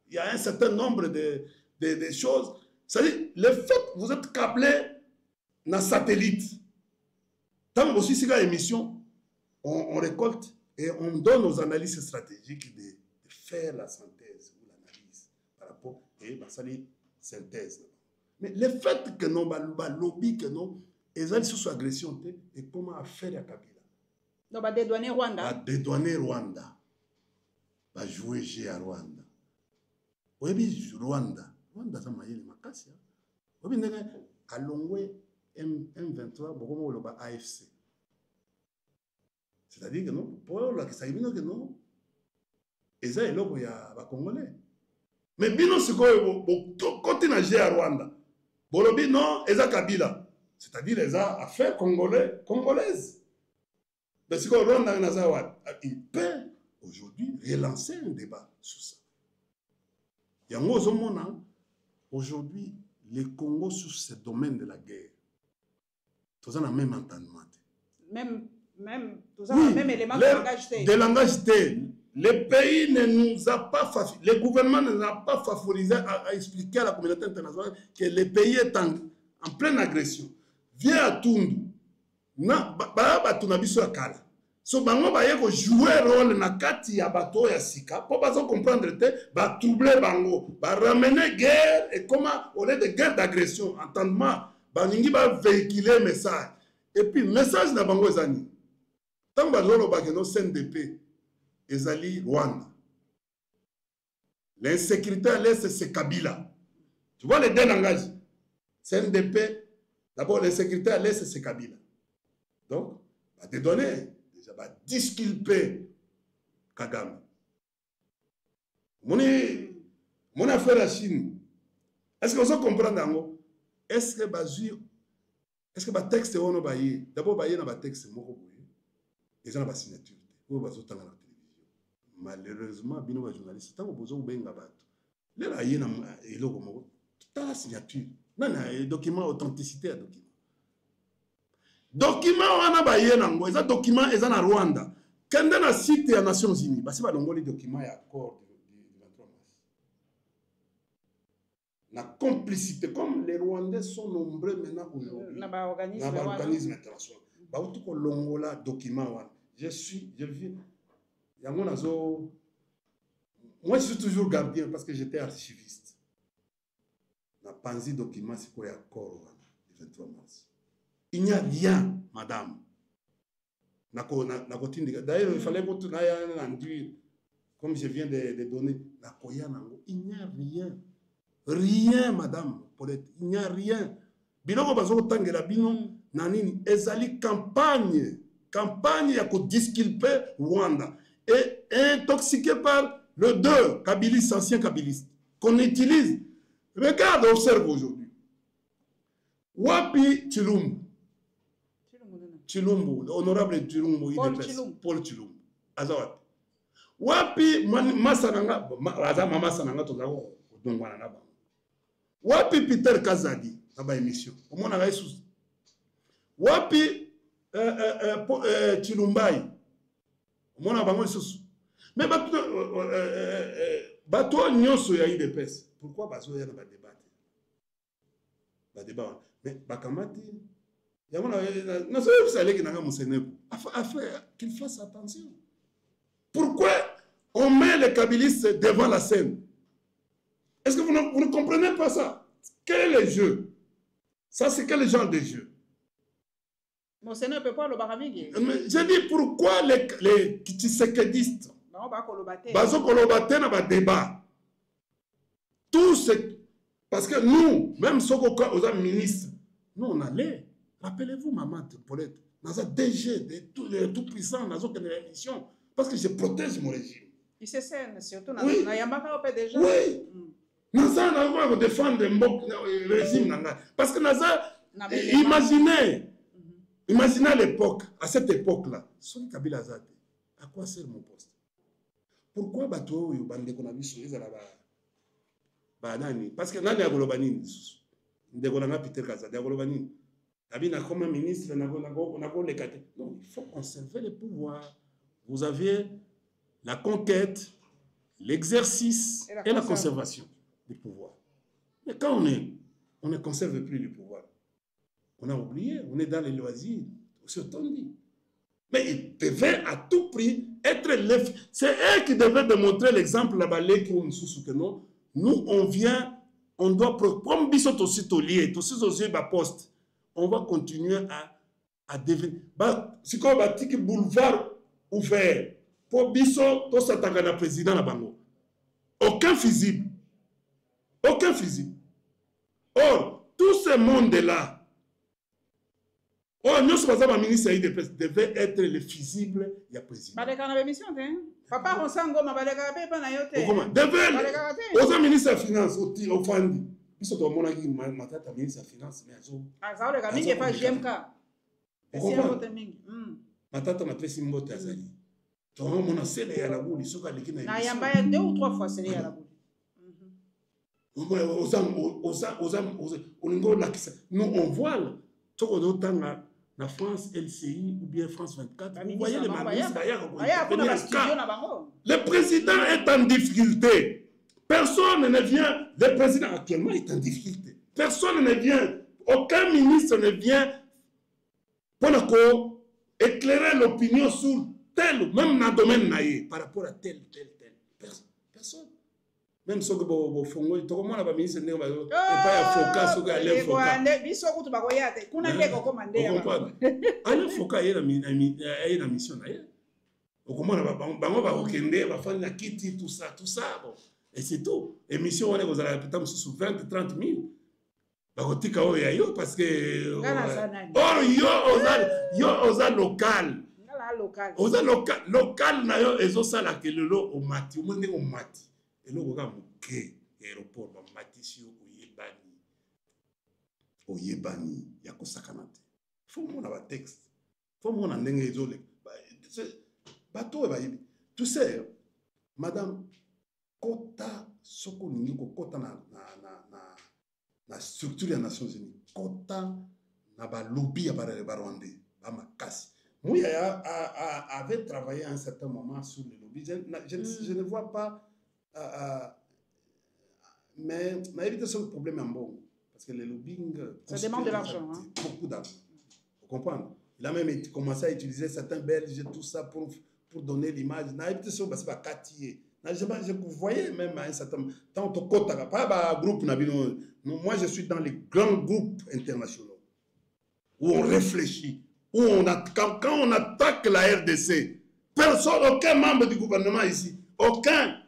il y a un certain nombre de choses. C'est-à-dire, le fait que vous êtes câblé dans satellite, tant aussi c'est l'émission, on récolte. Et on donne aux analystes stratégiques de faire la synthèse ou l'analyse par rapport à la synthèse. Mais le fait que nous avons lobby, que nous avons sous agression, et comment faire à Kabila. Donc, va dédouaner Rwanda. Va dédouaner Rwanda. Va jouer G à Rwanda. Oui, Rwanda. Rwanda, ça m'a dit, makasi. Oui, à Longwe, M23, beaucoup de AFC. C'est-à-dire que non, pour la question que non, et ça est là où il y a les Congolais. Mais bino c'est quoi côté nager à Rwanda. Bolobi non, et ça Kabila. C'est-à-dire les affaires congolaises. Mais c'est quoi Rwanda il peut aujourd'hui relancer un débat sur ça. Il y a un aujourd'hui les Congos sur ce domaine de la guerre. Tous en a même entendement. Même, tout ça, oui, même élément de langage T. De langage T. Le pays ne nous a pas favorisé, le gouvernement ne nous a pas favorisé à expliquer à la communauté internationale que le pays est en pleine agression. Viens à Tundu. Tunabiso akala. So bango ba yeko jouer rôle na kati ya bato ya sika pour pas comprendre te ba troubler bango, ba ramener guerre et comment au lieu de guerre d'agression entendement ba ningi ba véhiculer message. Et puis message na bango ezani. Tant que nous CNDP, Ezali Rwanda. L'insécurité à l'Est, c'est Kabila. Tu vois les deux langages. CNDP, d'abord l'insécurité à l'Est, c'est Kabila. Donc, va te donner, déjà, va disculper Kagame. Mon affaire à Chine, est-ce que vous comprenez? Est-ce que le texte est d'abord, il y a un texte. Ils ont la signature. Ils ont la télévision. malheureusement bino ba journaliste tant bozo benga bato lela yena eloko moko ta signature nana document authenticité ya document wana ba yena ngo eza document eza na Rwanda kende na site ya Nations Unies basi ba longoli document ya accord du 23 mars la complicité comme les Rwandais sont nombreux maintenant aujourd'hui na ba organisme international ba utu ko longola document wana je vis yango nazo. Moi, je suis toujours gardien parce que j'étais archiviste. La Panzi document, c'est quoi l'accord du 23 mars. Il n'y a rien, madame. D'ailleurs, il fallait que induire, comme je viens de donner, il n'y a rien. Rien, madame Paulette. Il n'y a rien. Biloko bazo tangela bino nanini ezali campagne ya ko disculper Rwanda et intoxiqué par le 2, Kabiliste, ancien Kabiliste, qu'on utilise. Regarde, observe aujourd'hui. Wapi Chilumbu. Chilumbu, l'honorable Chilumbu, Paul Chilumbu. Azawat. Wapi Masananga, Mama Sananga, Tozao, Dongwana. Wapi Peter Kazadi, Naba émission. Au moins, on a sous. Wapi Chilumbai. Au moins, on a sous. Mais bateau nyonso ya IDPS. Pourquoi bateau ya na débat? Ba débat. Mais bakamati ya mona na so salé ki nanga musenepo. Qu'il fasse attention. Pourquoi on met les kabylistes devant la scène? Est-ce que vous ne comprenez pas ça? Quel est le jeu? Ça c'est quel genre de jeu? Monseigneur peut pas le baramingi. Je dis pourquoi les tshisekedi bazo kolobate na ba débat. Tout ce parce que nous, même si on est ministre, nous on allait. Rappelez-vous, maman Paulette, nous avons DG de tout puissant, nous avons une émission parce que je protège mon régime. Il se scène surtout dans Yamaka au déjà. Oui. Nous avons défendre le régime parce que nous avons imaginez à l'époque, à cette époque-là, Soni Kabila Azate, à quoi sert mon poste? Pourquoi bateau yo bande ko na biso ezala ba nani? Parce que nani akoloba nini lisusu? Ndeko na Peter Kazadi akoloba nini? Abina comme ministre na ko lekate. Non, il faut conserver le pouvoir. Vous avez la conquête, l'exercice et la conservation du pouvoir. Mais quand on ne conserve plus le pouvoir, on a oublié, on est dans les loisirs, c'est dit. Mais il devait à tout prix être c'est eux qui devaient démontrer l'exemple là-bas, que nous, on vient, on doit, comme Bissot aussi lié, tous ces aussi poste, on va continuer à devenir. C'est comme un petit boulevard ouvert. Pour Bissot, tout ça, t'as un président là-bas. Aucun fusible. Aucun fusible. Or, tout ce monde-là, oh, nous sommes pas ministre devait être le fusible il y a président. Papa on sango ma baleka pe pa na yote. Devait aux ministre des finances au fandi. Ils sont au monaki matata ministre des finances mais azo. Ah ça le gamin pas GMK. C'est un vote mingi. Matata matresi mbote azali. Ton mona sele ya la bouli soka likina. Na yamba ya 2 ou 3 fois sele ya la bouli. Nous on voit tout autant la France LCI ou bien France 24. Vous voyez les ministres. Le président est en difficulté. Personne ne vient. Le président actuellement est en difficulté. Personne ne vient. Aucun ministre ne vient pour éclairer l'opinion sur tel, même dans le domaine naïe, par rapport à tel. Personne. Même si vous faites un ministre ne pas focus sur aller focus il y a mission tout ça et c'est tout émission on est vous allez peut-être sur 20-30 000 parce que local na yo ezosala kelelo o mati o monde o mati eloko ka moke aéroport ba matisi oyebani ya kosakana te faut mona ba texte faut mona ndenge ezole bato ba yebi tu sais madame, kota soko ningo kota na structure des Nations Unies, kota na ba lobby ya ba Rwandais, ba makasi. Mouya avait travaillé à un certain moment sur le lobby. Je ne vois pas, mais éviter ce problème en bon, parce que le lobbying, ça demande de l'argent, hein? Beaucoup d'argent. Vous comprenez? Il a même commencé à utiliser certains Belges et tout ça pour donner l'image. Vous voyez même à un certain moment, tant que pas groupe, moi je suis dans les grands groupes internationaux où on réfléchit, où quand on attaque la RDC, personne, aucun membre du gouvernement ici, aucun,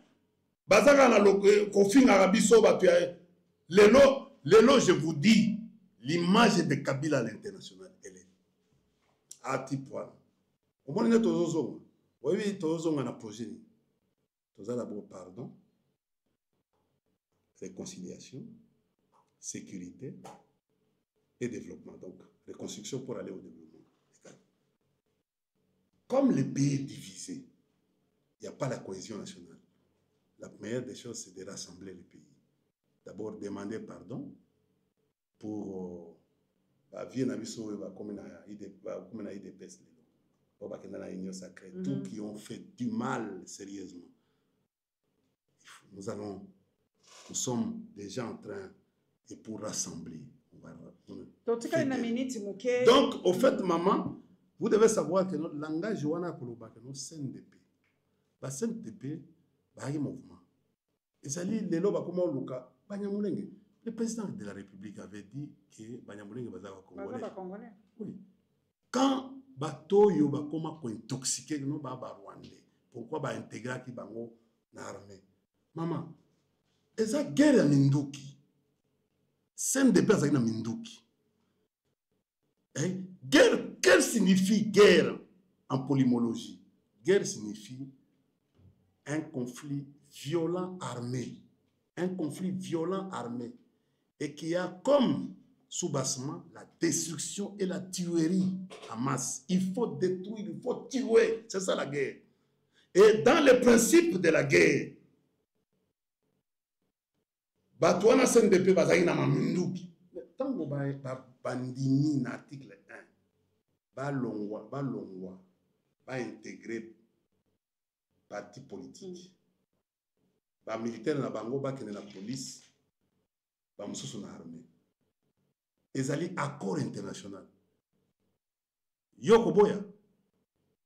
je vous dis, l'image de Kabila à l'international, elle est à petit point. Au moins, oui, on a un projet. Tout ça d'abord, pardon, réconciliation, sécurité et développement. Donc, reconstruction pour aller au développement. Comme le pays est divisé, il n'y a pas la cohésion nationale. La meilleure des choses, c'est de rassembler le pays. D'abord, demander pardon pour tous qui ont fait du mal sérieusement. Nous sommes déjà en train, et pour rassembler. Donc, au fait, maman, vous devez savoir que notre langage, notre CNDP, le CNDP, c'est un mouvement. Et ça dit, le président de la République avait dit que Banyamulenge est congolais. Oui. Quand Batoyo va intoxiquer nos Rwandais, pourquoi va intégrer qui bango na armée? Maman, et ça guerre à Minduki. CNDP à Minduki. Guerre, quelle signifie guerre en polymologie? Guerre signifie un conflit violent armé. Un conflit violent armé. Et qui a comme sous-bassement la destruction et la tuerie en masse. Il faut détruire, il faut tuer. C'est ça la guerre. Et dans le principe de la guerre, Batouana CNDP bazaki na maminduki. Tango bandini na article 1. Balongwa, ba intégrer parti politique. Ba militaire na bango ba kene na police. Ba mususu na armée. Ezali accord international. Yoko boya.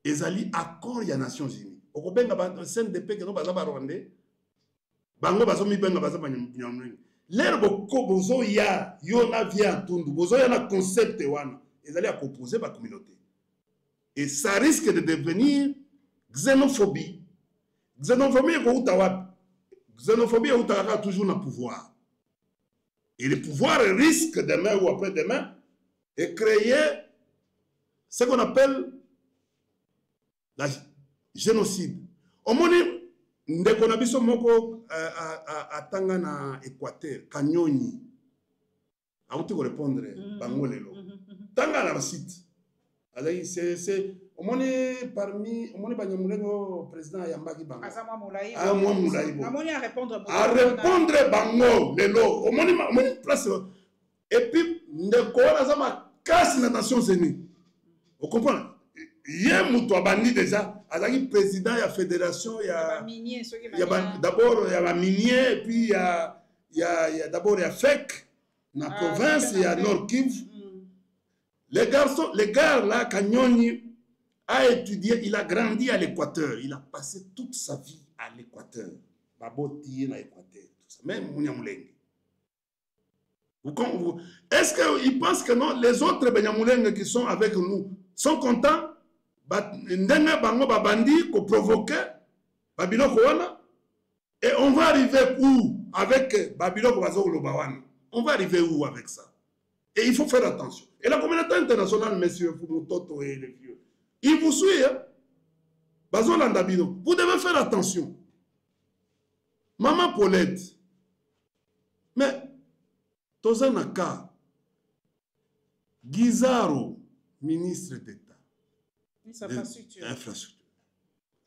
Ezali accord ya Nations Unies. Okobenga ba CNDP ke no baza ba Rwandais. Bango bazo mi benga baza banyamulenge. L'herbe ko bozo ya yo na via tundu bozo ya na concept wana. Ezali à composer ba communauté. Et ça risque de devenir xénophobie. Xénophobie ko utawapi. Xénophobie utaka toujours na pouvoir. Et le pouvoir risque demain ou après-demain de créer ce qu'on appelle la génocide. Au moment ndeko na biso moko atanga na Équateur, Kanyoni. A outi ko répondre bango lelo. Tanga na site. Alors c'est au moment parmi au moment Banyamulenge président Yambaki bango. Azama Moulaï. Ah moi Moulaï. Amoni à répondre bango lelo. Au moment place et puis ndeko na zama casse na Nations Unies. Vous comprenez? Hier mutu abandi déjà azaki président de la fédération d'abord il y a la minier et puis il y a d'abord il y a FEC dans la province il y a Nord Kivu. Les gars là Kanyoni a étudié, il a grandi à l'Équateur, il a passé toute sa vie à l'Équateur. Baboti na Équateur tout ça même Munyamulenge. Est-ce qu'ils pensent que non les autres Banyamulenge qui sont avec nous sont contents? Ndenge bango babandi ko provoquer babiloko wana et on va arriver où avec babiloko bazolo bawana? On va arriver où avec ça? Et il faut faire attention. Et la communauté internationale, messieurs Fumototo et les vieux, ils vous suivent. Bazolanda bino, vous devez faire attention. Maman Paulette, mais Tozanaka Guizaro, ministre d'État. Infrastructure.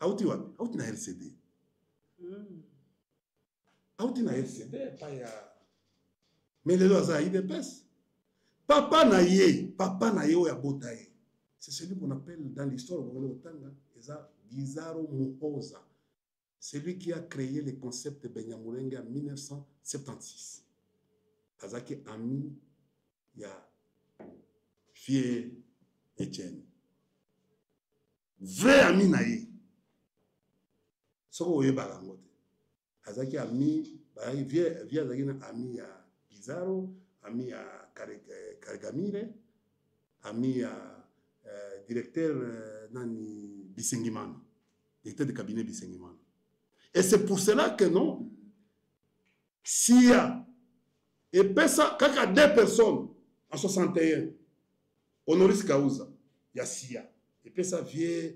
Auti na RCD. auti na RCD pa ya mais lelo aza IDPS. Papa na ye oya bota ye. C'est celui qu'on appelle dans l'histoire Gizaro Muhoza. C'est lui qui a créé le concept de Benyamulenge en 1976. Azaki ami ya Fier Etienne. Vrai ami na ye. Soko oye balangote. Azaki ami, vie azaki na ami ya Gizaro, ami ya Karigamire, ami ya directeur Nani Bisengimana, directeur de cabinet Bisengimana. Et c'est pour cela que non, SIA, et ça, quand il y a 2 personnes en 61, Honoris Causa, il y a SIA. Et puis ça vient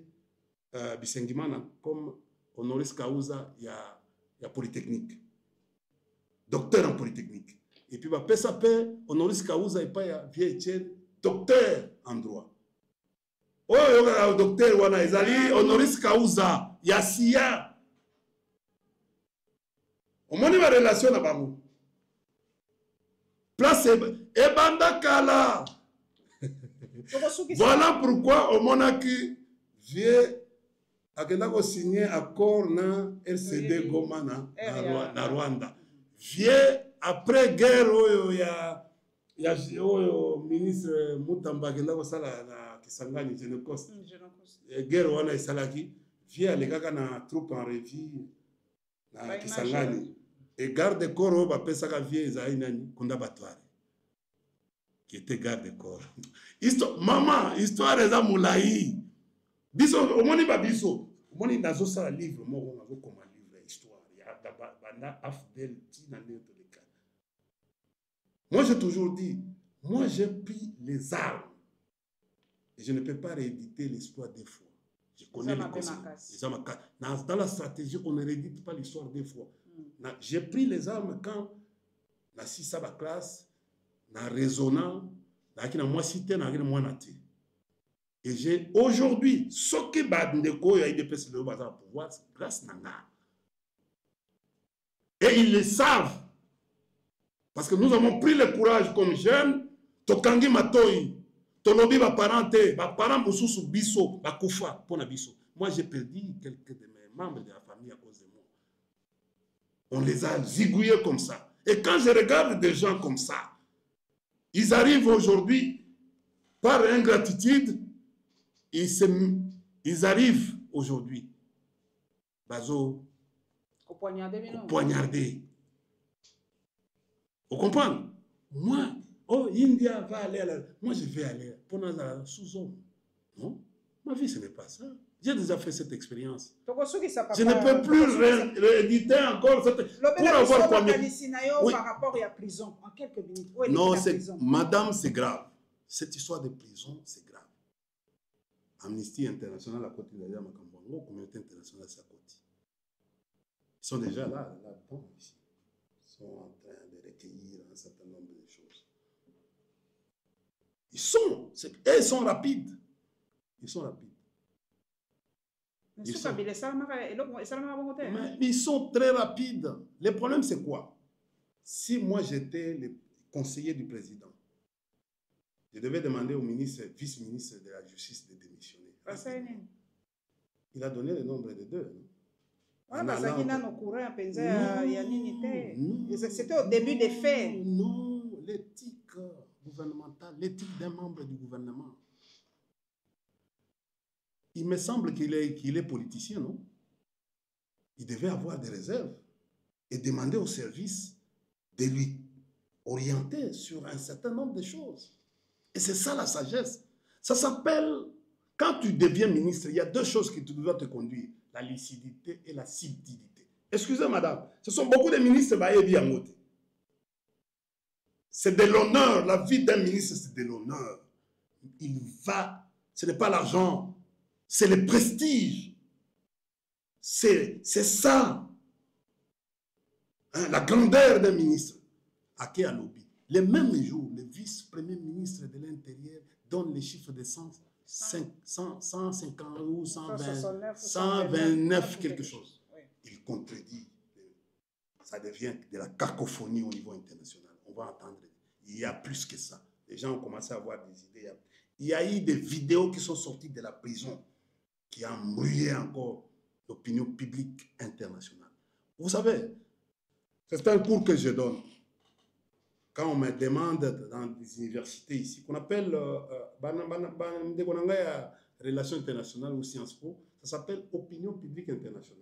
Bisengimana comme Honoris Causa, il y a Polytechnique. Docteur en Polytechnique. Et puis ça peut Honoris Causa et pas vient Etienne, docteur en droit. Oh, le docteur wana ezali Honoris Causa, il y a SIA. On m'a dit ma relation na bango. Place Ebanda Kala. Voilà pourquoi au monaki vient a signé accord na RCD Goma na Rwanda. Vient après guerre oyo ya ministre Mutamba akenda kosala na Kisangani Genocost. Guerre wana esalaki vient alekaka na troupe en revue na Kisangani. Et garde corps oyo bapesaka vie ezali nani Kunda Batware qui était garde corps. Maman, histoire eza mulayi. Biso omoni ba biso omoni nazosala livre moko nazokoma livre histoire ya banda afdel tina neto de cas. Moi j'ai toujours dit, moi j'ai pris les armes et je ne peux pas rééditer l'histoire des fois. Je connais les conséquences. Dans la stratégie, on ne réédite pas l'histoire des fois. J'ai pris les armes quand na sisa ba classe na raisonnant na moi cité na moi naté. Et j'ai aujourd'hui ce qui bandeko ya IDPS le bazar pouvoir grâce nanga. Et ils le savent parce que nous avons pris le courage comme jeunes tokangi matoi tolobi ba parents mususu biso ba kufa pona biso. Moi j'ai perdu quelques de mes membres de la famille à cause de moi. On les a zigouillés comme ça. Et quand je regarde des gens comme ça, ils arrivent aujourd'hui par ingratitude, ils arrivent aujourd'hui, bazo, au poignarder. Vous comprenez? Moi, oh, India va aller à la... Moi, je vais aller pour la sous-zone. Non, ma vie, ce n'est pas ça. J'ai déjà fait cette expérience. Je ne peux plus rééditer encore cette... Pour avoir quoi... Oui. Par rapport à la prison, en quelques minutes. Non, madame, c'est grave. Cette histoire de prison, c'est grave. Amnesty International, la côté de la Macambongo, communauté internationale, c'est à côté. Ils sont déjà là, ici. Ils sont en train de recueillir un certain nombre de choses. Ils sont rapides. Ils sont rapides. Mais ils sont très rapides. Le problème, c'est quoi? Si moi, j'étais le conseiller du président, je devais demander au vice-ministre de la Justice de démissionner. Il a donné le nombre de 2. C'était au début des faits. Non, l'éthique gouvernementale, l'éthique d'un membre du gouvernement. Il me semble qu'il est politicien, non? Il devait avoir des réserves et demander au service de lui orienter sur un certain nombre de choses. Et c'est ça la sagesse. Ça s'appelle, quand tu deviens ministre, il y a 2 choses qui doivent te conduire. La lucidité et la subtilité. Excusez madame, ce sont beaucoup de ministres qui ont été. C'est de l'honneur, la vie d'un ministre, c'est de l'honneur. Ce n'est pas l'argent. C'est le prestige. C'est ça. Hein, la grandeur d'un ministre. À qui a lobby? Le même jour, le vice-premier ministre de l'Intérieur donne les chiffres de 150 ou 129 quelque chose. Il contredit ça devient de la cacophonie au niveau international. On va entendre. Il y a plus que ça. Les gens ont commencé à avoir des idées. Il y a eu des vidéos qui sont sorties de la prison qui ont embrouillé encore l'opinion publique internationale. Vous savez, c'est un cours que je donne. Quand on me demande dans des universités ici, qu'on appelle relations internationales ou Sciences Po, ça s'appelle opinion publique internationale.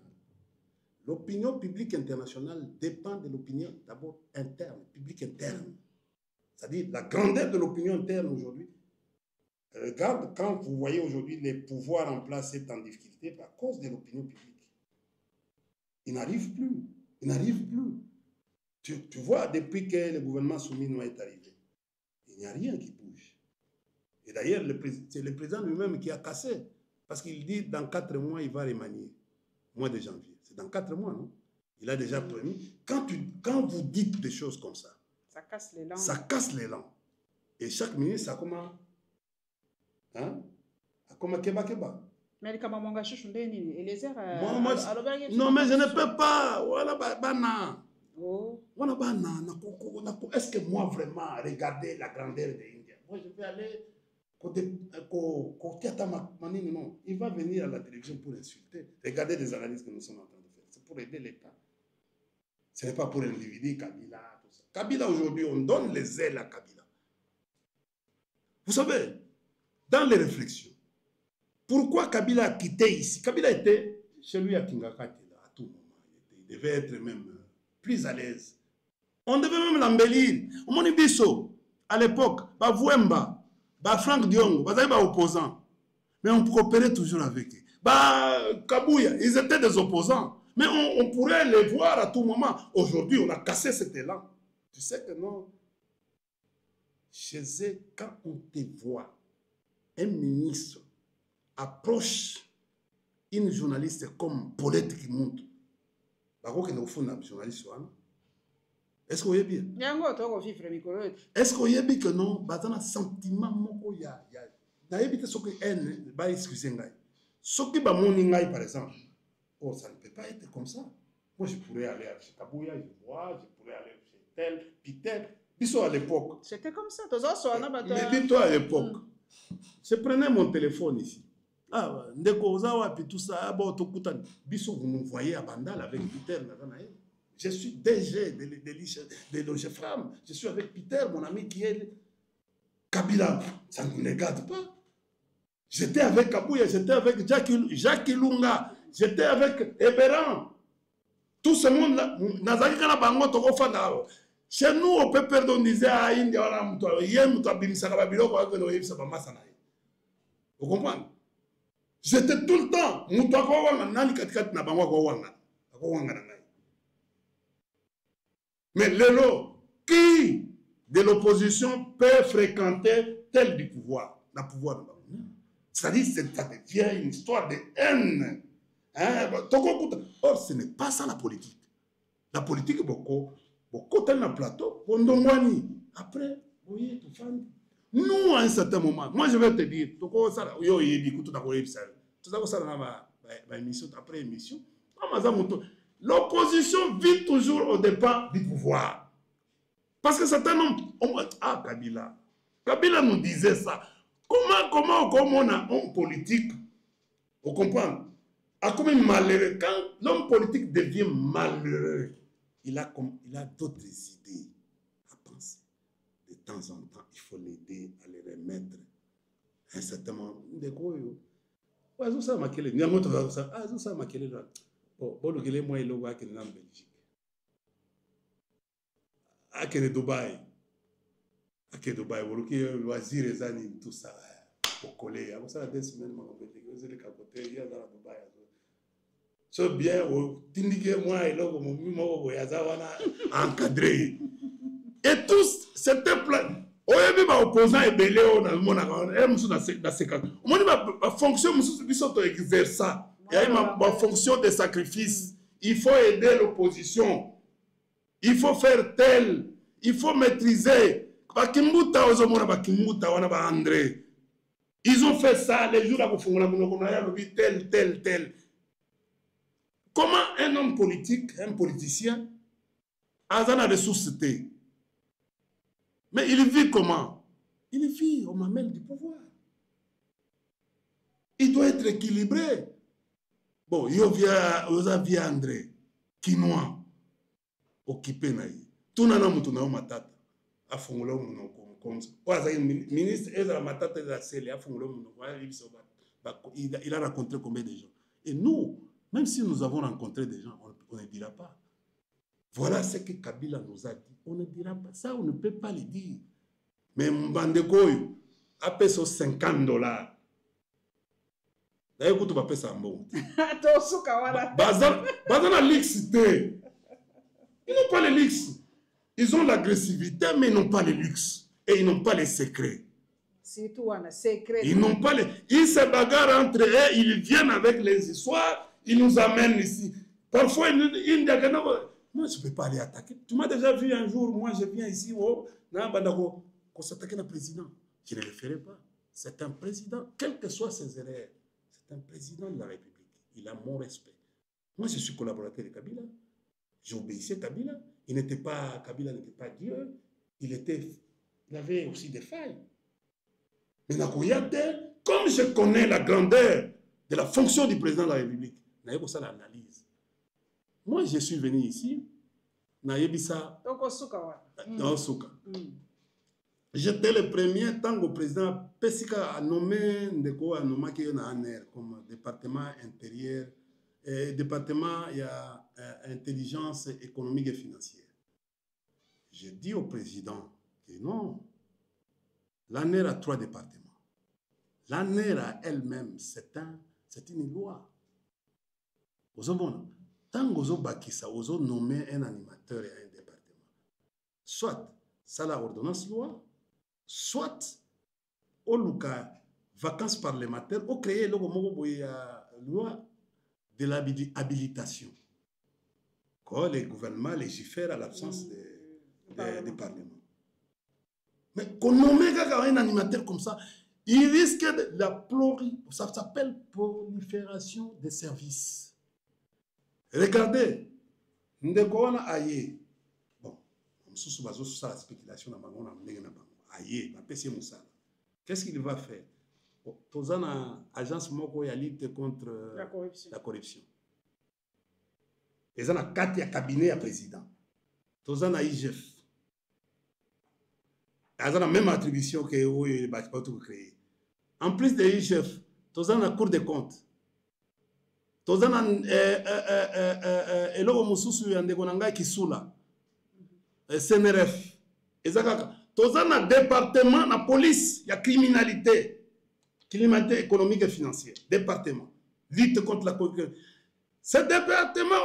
L'opinion publique internationale dépend de l'opinion d'abord interne, publique interne. C'est-à-dire la grandeur de l'opinion interne aujourd'hui. Regarde, quand vous voyez aujourd'hui les pouvoirs en place sont en difficulté à cause de l'opinion publique. Ils n'arrivent plus. Ils n'arrivent plus. Tu vois, depuis que le gouvernement Soumino est arrivé, il n'y a rien qui bouge. Et d'ailleurs, c'est le président lui-même qui a cassé. Parce qu'il dit dans 4 mois, il va remanier. Mois de janvier. C'est dans 4 mois, non? Il a déjà promis. Quand vous dites des choses comme ça, ça casse l'élan. Ça casse l'élan. Et chaque ministre, ça comment? Hein? Comment keba. Mais le Kamamanga Chouchoundeni, et les airs. Non, mais je ne peux pas. Voilà, bana. Oh. Est-ce que moi, vraiment, regarder la grandeur de l'Indien? Moi, je vais aller côté Atamanini, non. Il va venir à la télévision pour insulter. Regardez les analyses que nous sommes en train de faire. C'est pour aider l'État. Ce n'est pas pour l'individu, Kabila, tout ça. Kabila, aujourd'hui, on donne les ailes à Kabila. Vous savez, dans les réflexions, pourquoi Kabila a quitté ici? Kabila était chez lui à Kingakati, à tout moment. Il devait être même plus à l'aise. On devait même l'embellir. Au Monibiso, à l'époque, Wemba, Franck Diongo, opposants. Mais on coopérait toujours avec eux. Kabouya, ils étaient des opposants. Mais on pourrait les voir à tout moment. Aujourd'hui, on a cassé cet élan. Tu sais que non. Chez eux, quand on te voit, un ministre approche une journaliste comme Paulette qui monte. Est-ce qu'on y est bien? Est-ce qu'on y est bien que non? Dans un sentiment, il y a ce que haine, excusez-moi. Ce qui va m'en par exemple. Oh, ça ne peut pas être comme ça. Moi, je pourrais aller chez Kabouya, je pourrais aller chez tel, puis tel. Bissot à l'époque. C'était comme ça. Mais dis-toi à l'époque. Je prenais mon téléphone ici. Ah, Ndeko Ozawa, puis tout ça. Bissot, vous nous voyez à Bandal avec Peter. Je suis DG de l'OGFRAM. Je suis avec Peter, mon ami qui est Kabila. Ça ne nous regarde pas. J'étais avec Kabouya, j'étais avec Jacques Ilunga, j'étais avec Eberan. Tout ce monde-là, chez nous, on peut perdre, on disait, vous comprenez? J'étais tout le temps. Mais Lélo, qui de l'opposition peut fréquenter tel du pouvoir? Le pouvoir de c'est-à-dire que ça devient une histoire de haine. Hein? Or, ce n'est pas ça la politique. La politique, beaucoup tel un plateau, après, vous voyez, tout fan. Nous, à un certain moment, moi je vais te dire, après émission, l'opposition vit toujours au départ du pouvoir. Parce que certains hommes, Kabila. Kabila nous disait ça. Comment on a un politique, vous comprenez? Comme malheureux, quand l'homme politique devient malheureux, il a d'autres idées à penser. De temps en temps, il faut l'aider à les remettre. Un certain moment, Dubaï. À Dubaï, loisir les années, tout ça. Pour coller. Après ça, 2 semaines, je vais capoter. Il y a dans Dubaï. C'est bien, moi, et là, encadré. Et tous, c'était plein. On a vu les opposants et belé dans le monde. Dans ces cas. On a ma fonction, je exerce ça. Il y a ma fonction de sacrifice. Il faut aider l'opposition. Il faut faire tel. Il faut maîtriser. Ils ont fait ça les jours où tel. Comment un homme politique, un politicien, Azana ressources. Mais il vit comment? Il vit au mamelles du pouvoir. Il doit être équilibré. Bon, il y a André, Kinois, occupé naï. Tout n'a pas matata. A fongolo comme ça. Ministre et la matata de la selle, a fongolo il a rencontré combien de gens? Et nous, même si nous avons rencontré des gens, on ne dira pas. Voilà ce que Kabila nous a dit. On ne dira pas. Ça, on ne peut pas le dire. Mais Mbandekoyo a payé $50. D'ailleurs, tu vas payer ça en bon. Bazana l'ixité. Ils n'ont pas le luxe. Ils ont l'agressivité, mais ils n'ont pas le luxe. Et ils n'ont pas les secrets. C'est tout, un secret. Ils n'ont pas les... Ils se bagarrent entre eux, ils viennent avec les histoires, ils nous amènent ici. Parfois, ils disent, moi, je ne peux pas aller attaquer. Tu m'as déjà vu un jour, moi, je viens ici, qu'on s'attaque au président. Je ne le ferai pas. C'est un président, quelles que soient ses erreurs. C'est un président de la République. Il a mon respect. Moi, je suis collaborateur de Kabila. J'obéissais à Kabila. Kabila n'était pas Dieu. Il avait aussi des failles. Mais comme je connais la grandeur de la fonction du président de la République, je n'ai pas l'analyse. Moi, je suis venu ici, j'étais le premier tant que le président Pessika a nommé comme département intérieur, département intelligence économique et financière. J'ai dit au président que non, l'ANER a 3 départements. L'ANER à elle-même, c'est une loi. Tant que vous nommez un animateur et un département, soit ça la ordonnance loi, soit au Luka vacances parlementaires, ou créer la loi de l'habilitation. Quand les gouvernements légifèrent à l'absence des parlements. Mais qu'on nomme un animateur comme ça, il risque de la ça s'appelle prolifération des services. Regardez, Ndekona Aye. Bon, sous la spéculation, qu'est-ce qu'il va faire? Tozana agence moko ya lutte contre la corruption. Et ça a 4 cabinets à président. Tozana IGF. Ils ont la même attribution que les bâtiments créés. En plus de l'IGF, ils ont la Cour des comptes. Ils ont la CNRF. Ils ont un département, la police, il y a criminalité économique et financière. Département. Lutte contre la corruption. Ce département,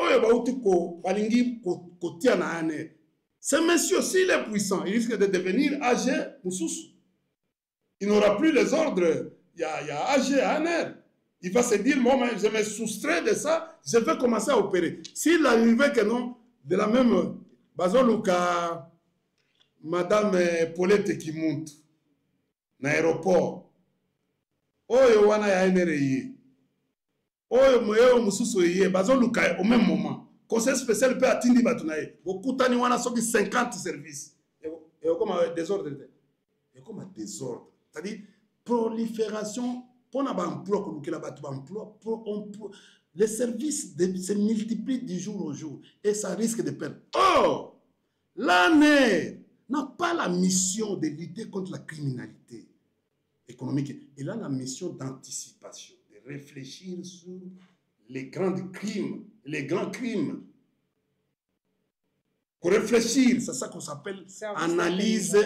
ce monsieur, s'il est puissant, il risque de devenir AG Moussous. Il n'aura plus les ordres. Il y a AG, ANR. Il va se dire, moi, je me soustrais de ça, je vais commencer à opérer. S'il arrivait que non, de la même, Bazoluka, Madame Paulette qui monte, dans l'aéroport, Oyo wana ya NRI, Oyo Moussous, Bazoluka, au même moment. Conseil spécial peut atteindre Batounaï. Beaucoup de gens ont 50 services. Et comme un désordre. Et comme un désordre. C'est-à-dire, prolifération, pour l'emploi, les services se multiplient du jour au jour. Et ça risque de perdre. Oh! L'ANER n'a pas la mission de lutter contre la criminalité économique. Il a la mission d'anticipation, de réfléchir sur les grands crimes. Les grands crimes. Pour réfléchir, c'est ça qu'on s'appelle analyse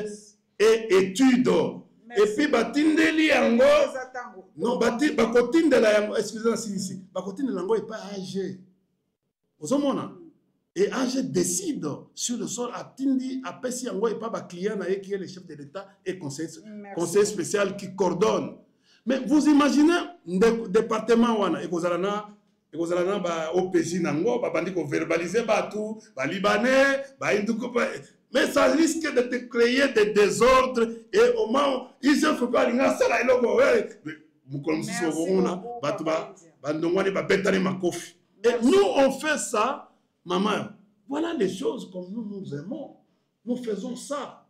et étude. Merci. Et puis, batindeli yango. Non, bakotindela yango. Excusez-moi, ici. Bakotindela yango et pas AG. Vous avez et AG décide sur le sol à Tindi, à Pessi yango et pas client qui est le chef de l'État et conseil spécial qui coordonne. Mais vous imaginez le département wana et vous allez et vous allez au OPJ nango, bandi ko verbaliser batou, ba libanais, ba induko, mais ça risque de te créer des désordres et au moment ils se font pas linga sala eloko mukolomsi sogona batou ba bandongwani ba betani makofi. Et nous on fait ça, maman. Voilà les choses comme nous aimons. Nous faisons ça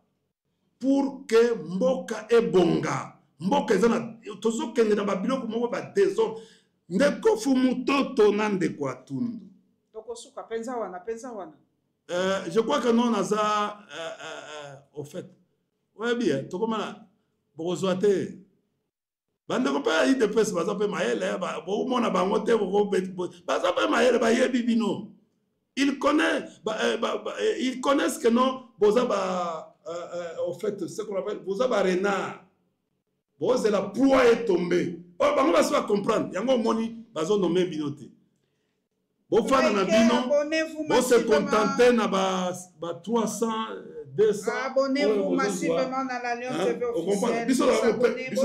pour que Mboka et Bonga. Mboka ezana tozo kende na babiloko moko ba désordre. Ndeko fumutoto nande kwa tundu. Tokosuka penza wana. Je crois que non naza au fait. Ouais bien, tokomana bozoate. Bande ko pa IDPS baza pe maele ba bo mona bango te bo baza pe maele ba yebi bino. Ils connaissent que non boza ba au fait ce qu'on appelle boza ba renard. Boza la proie est tombée. Oh bango ba se comprendre. Yango moni bazo nommer binote. Bo fana na bino. Bo se contenter na ba 300 200. Abonnez-vous massivement dans l'Alliance TV officielle. Biso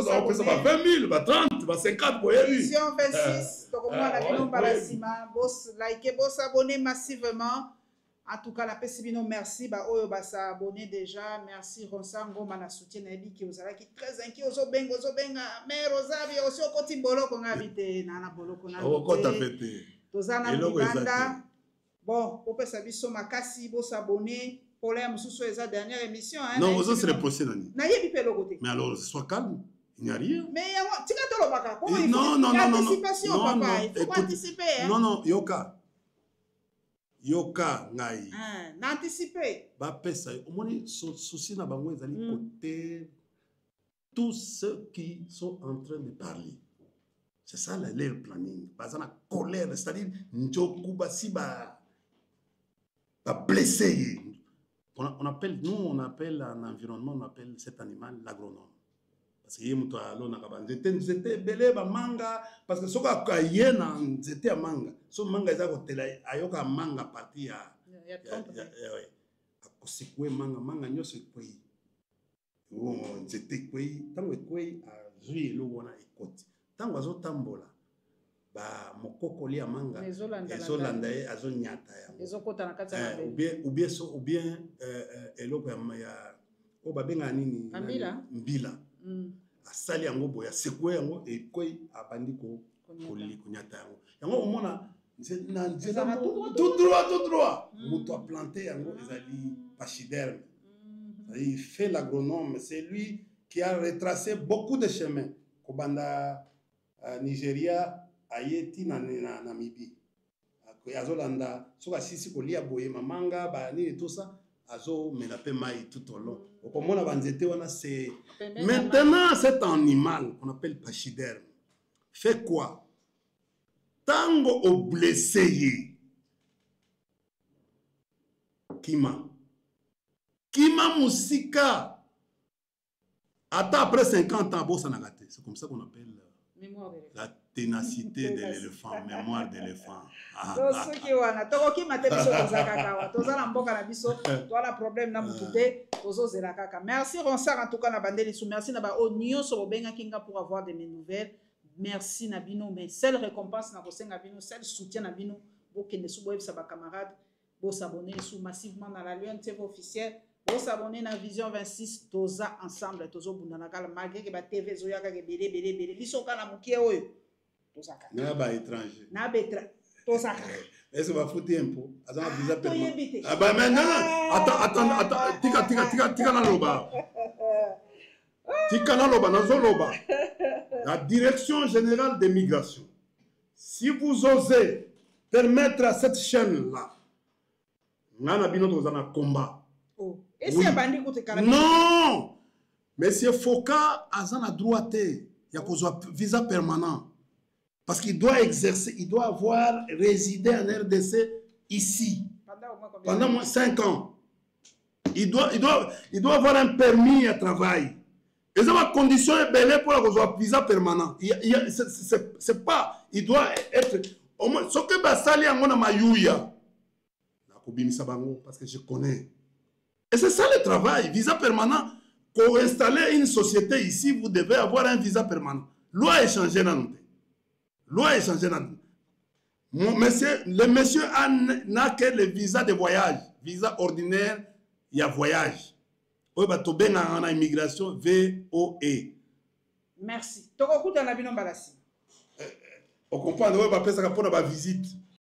da pesa ba 20 000, ba 30, ba 50 pour yébi. Vision 26, donc moi la bino balasima, boss like, boss abonnez massivement. En tout cas la pesibino merci ba oyo ba sa abonné déjà. Merci Ronsango mana soutien na bi ki ozala ki très inquiet ozo benga mais Rosabi aussi au koti boloko ngabite nana boloko na. O kota fete. Tozana Uganda. Bon, au pesa biso makasi boss abonné. Problème sous sa dernière émission. Hein, non, vous c'est le procès. Mais alors, sois calme. Il n'y a rien. Mais non, anticipation, papa. Il faut anticiper. Non, Yoka, ngai. N'anticiper. Ba pesa. Au moins, souci na bango ezali côté tous ceux qui sont en train de parler. C'est ça leur planning. Bazana colère, c'est-à-dire njoku basiba ba blessé. On appelle un environnement, on appelle cet animal l'agronome. Parce que c'était belé ba manga parce que soka ka yena nzete ya manga. So manga eza ko tela ayoka manga parti ya akosekwe manga nyoso kwei. Wo nzete kwei, tango kwei azui lo wona ekoti. Tango azotambola ba mokoko lia manga ezolanda ye azonyata yango ezokota na kati ya ou bien eloko ya o babenga nini mbila asali yango boya sekwe yango ekoi abandi ko kunyata yango omona na nzela tout droit moto a planté yango ezali pachyderme. Il fait l'agronome, c'est lui qui a retracé beaucoup de chemins kobanda Nigeria ayeti na Namibie. Azolanda soka sisi kolia boye mamanga ba ni tout ça azo menape mai tout au long. Okomona banzete wana c'est maintenant cet animal qu'on appelle pachyderme fait quoi? Tango au blessé kima musika ata après 50 ans bossa na gâté. C'est comme ça qu'on appelle la ténacité de l'éléphant, mémoire d'éléphant. Merci Ronsard en tout cas na bandeli sous merci na ba onyo so benga kinga pour avoir de mes nouvelles. Merci Nabino mais seule récompense na kosenga bino, seul soutien na bino bokende sous boyeb sa ba camarade, bo s'abonner sous massivement dans l'Alliance TV officielle. Pour s'abonner à Vision 26, toza ensemble, tozo bundanakala malgré que la TV zoyaka ke belé biso kana mukie oyo toza ka na ba étranger na betra toza ka est-ce va foutre un peu azana visa permanent ah bah mais non attends tika na loba nazo loba la direction générale des migrations, si vous osez permettre à cette chaîne là ngana bino toza na combat. Et oui. Non, Monsieur Foucault a un droit il y a un visa permanent parce qu'il doit exercer, il doit avoir résidé en RDC ici pendant moins 5 ans. Il doit avoir un permis à travail. Et ça va conditionner belle pour avoir un visa permanent. C'est pas, il doit être au moins ce que basali angona mayuya. Parce que je connais. Et c'est ça le travail, visa permanent. Pour installer une société ici, vous devez avoir un visa permanent. Loi est changée dans notre pays. Loi est changée dans notre pays. Le monsieur n'a que le visa de voyage. Visa ordinaire, il y a voyage. On a immigration, VOE. Merci. On comprend, on va faire ça pour la visite.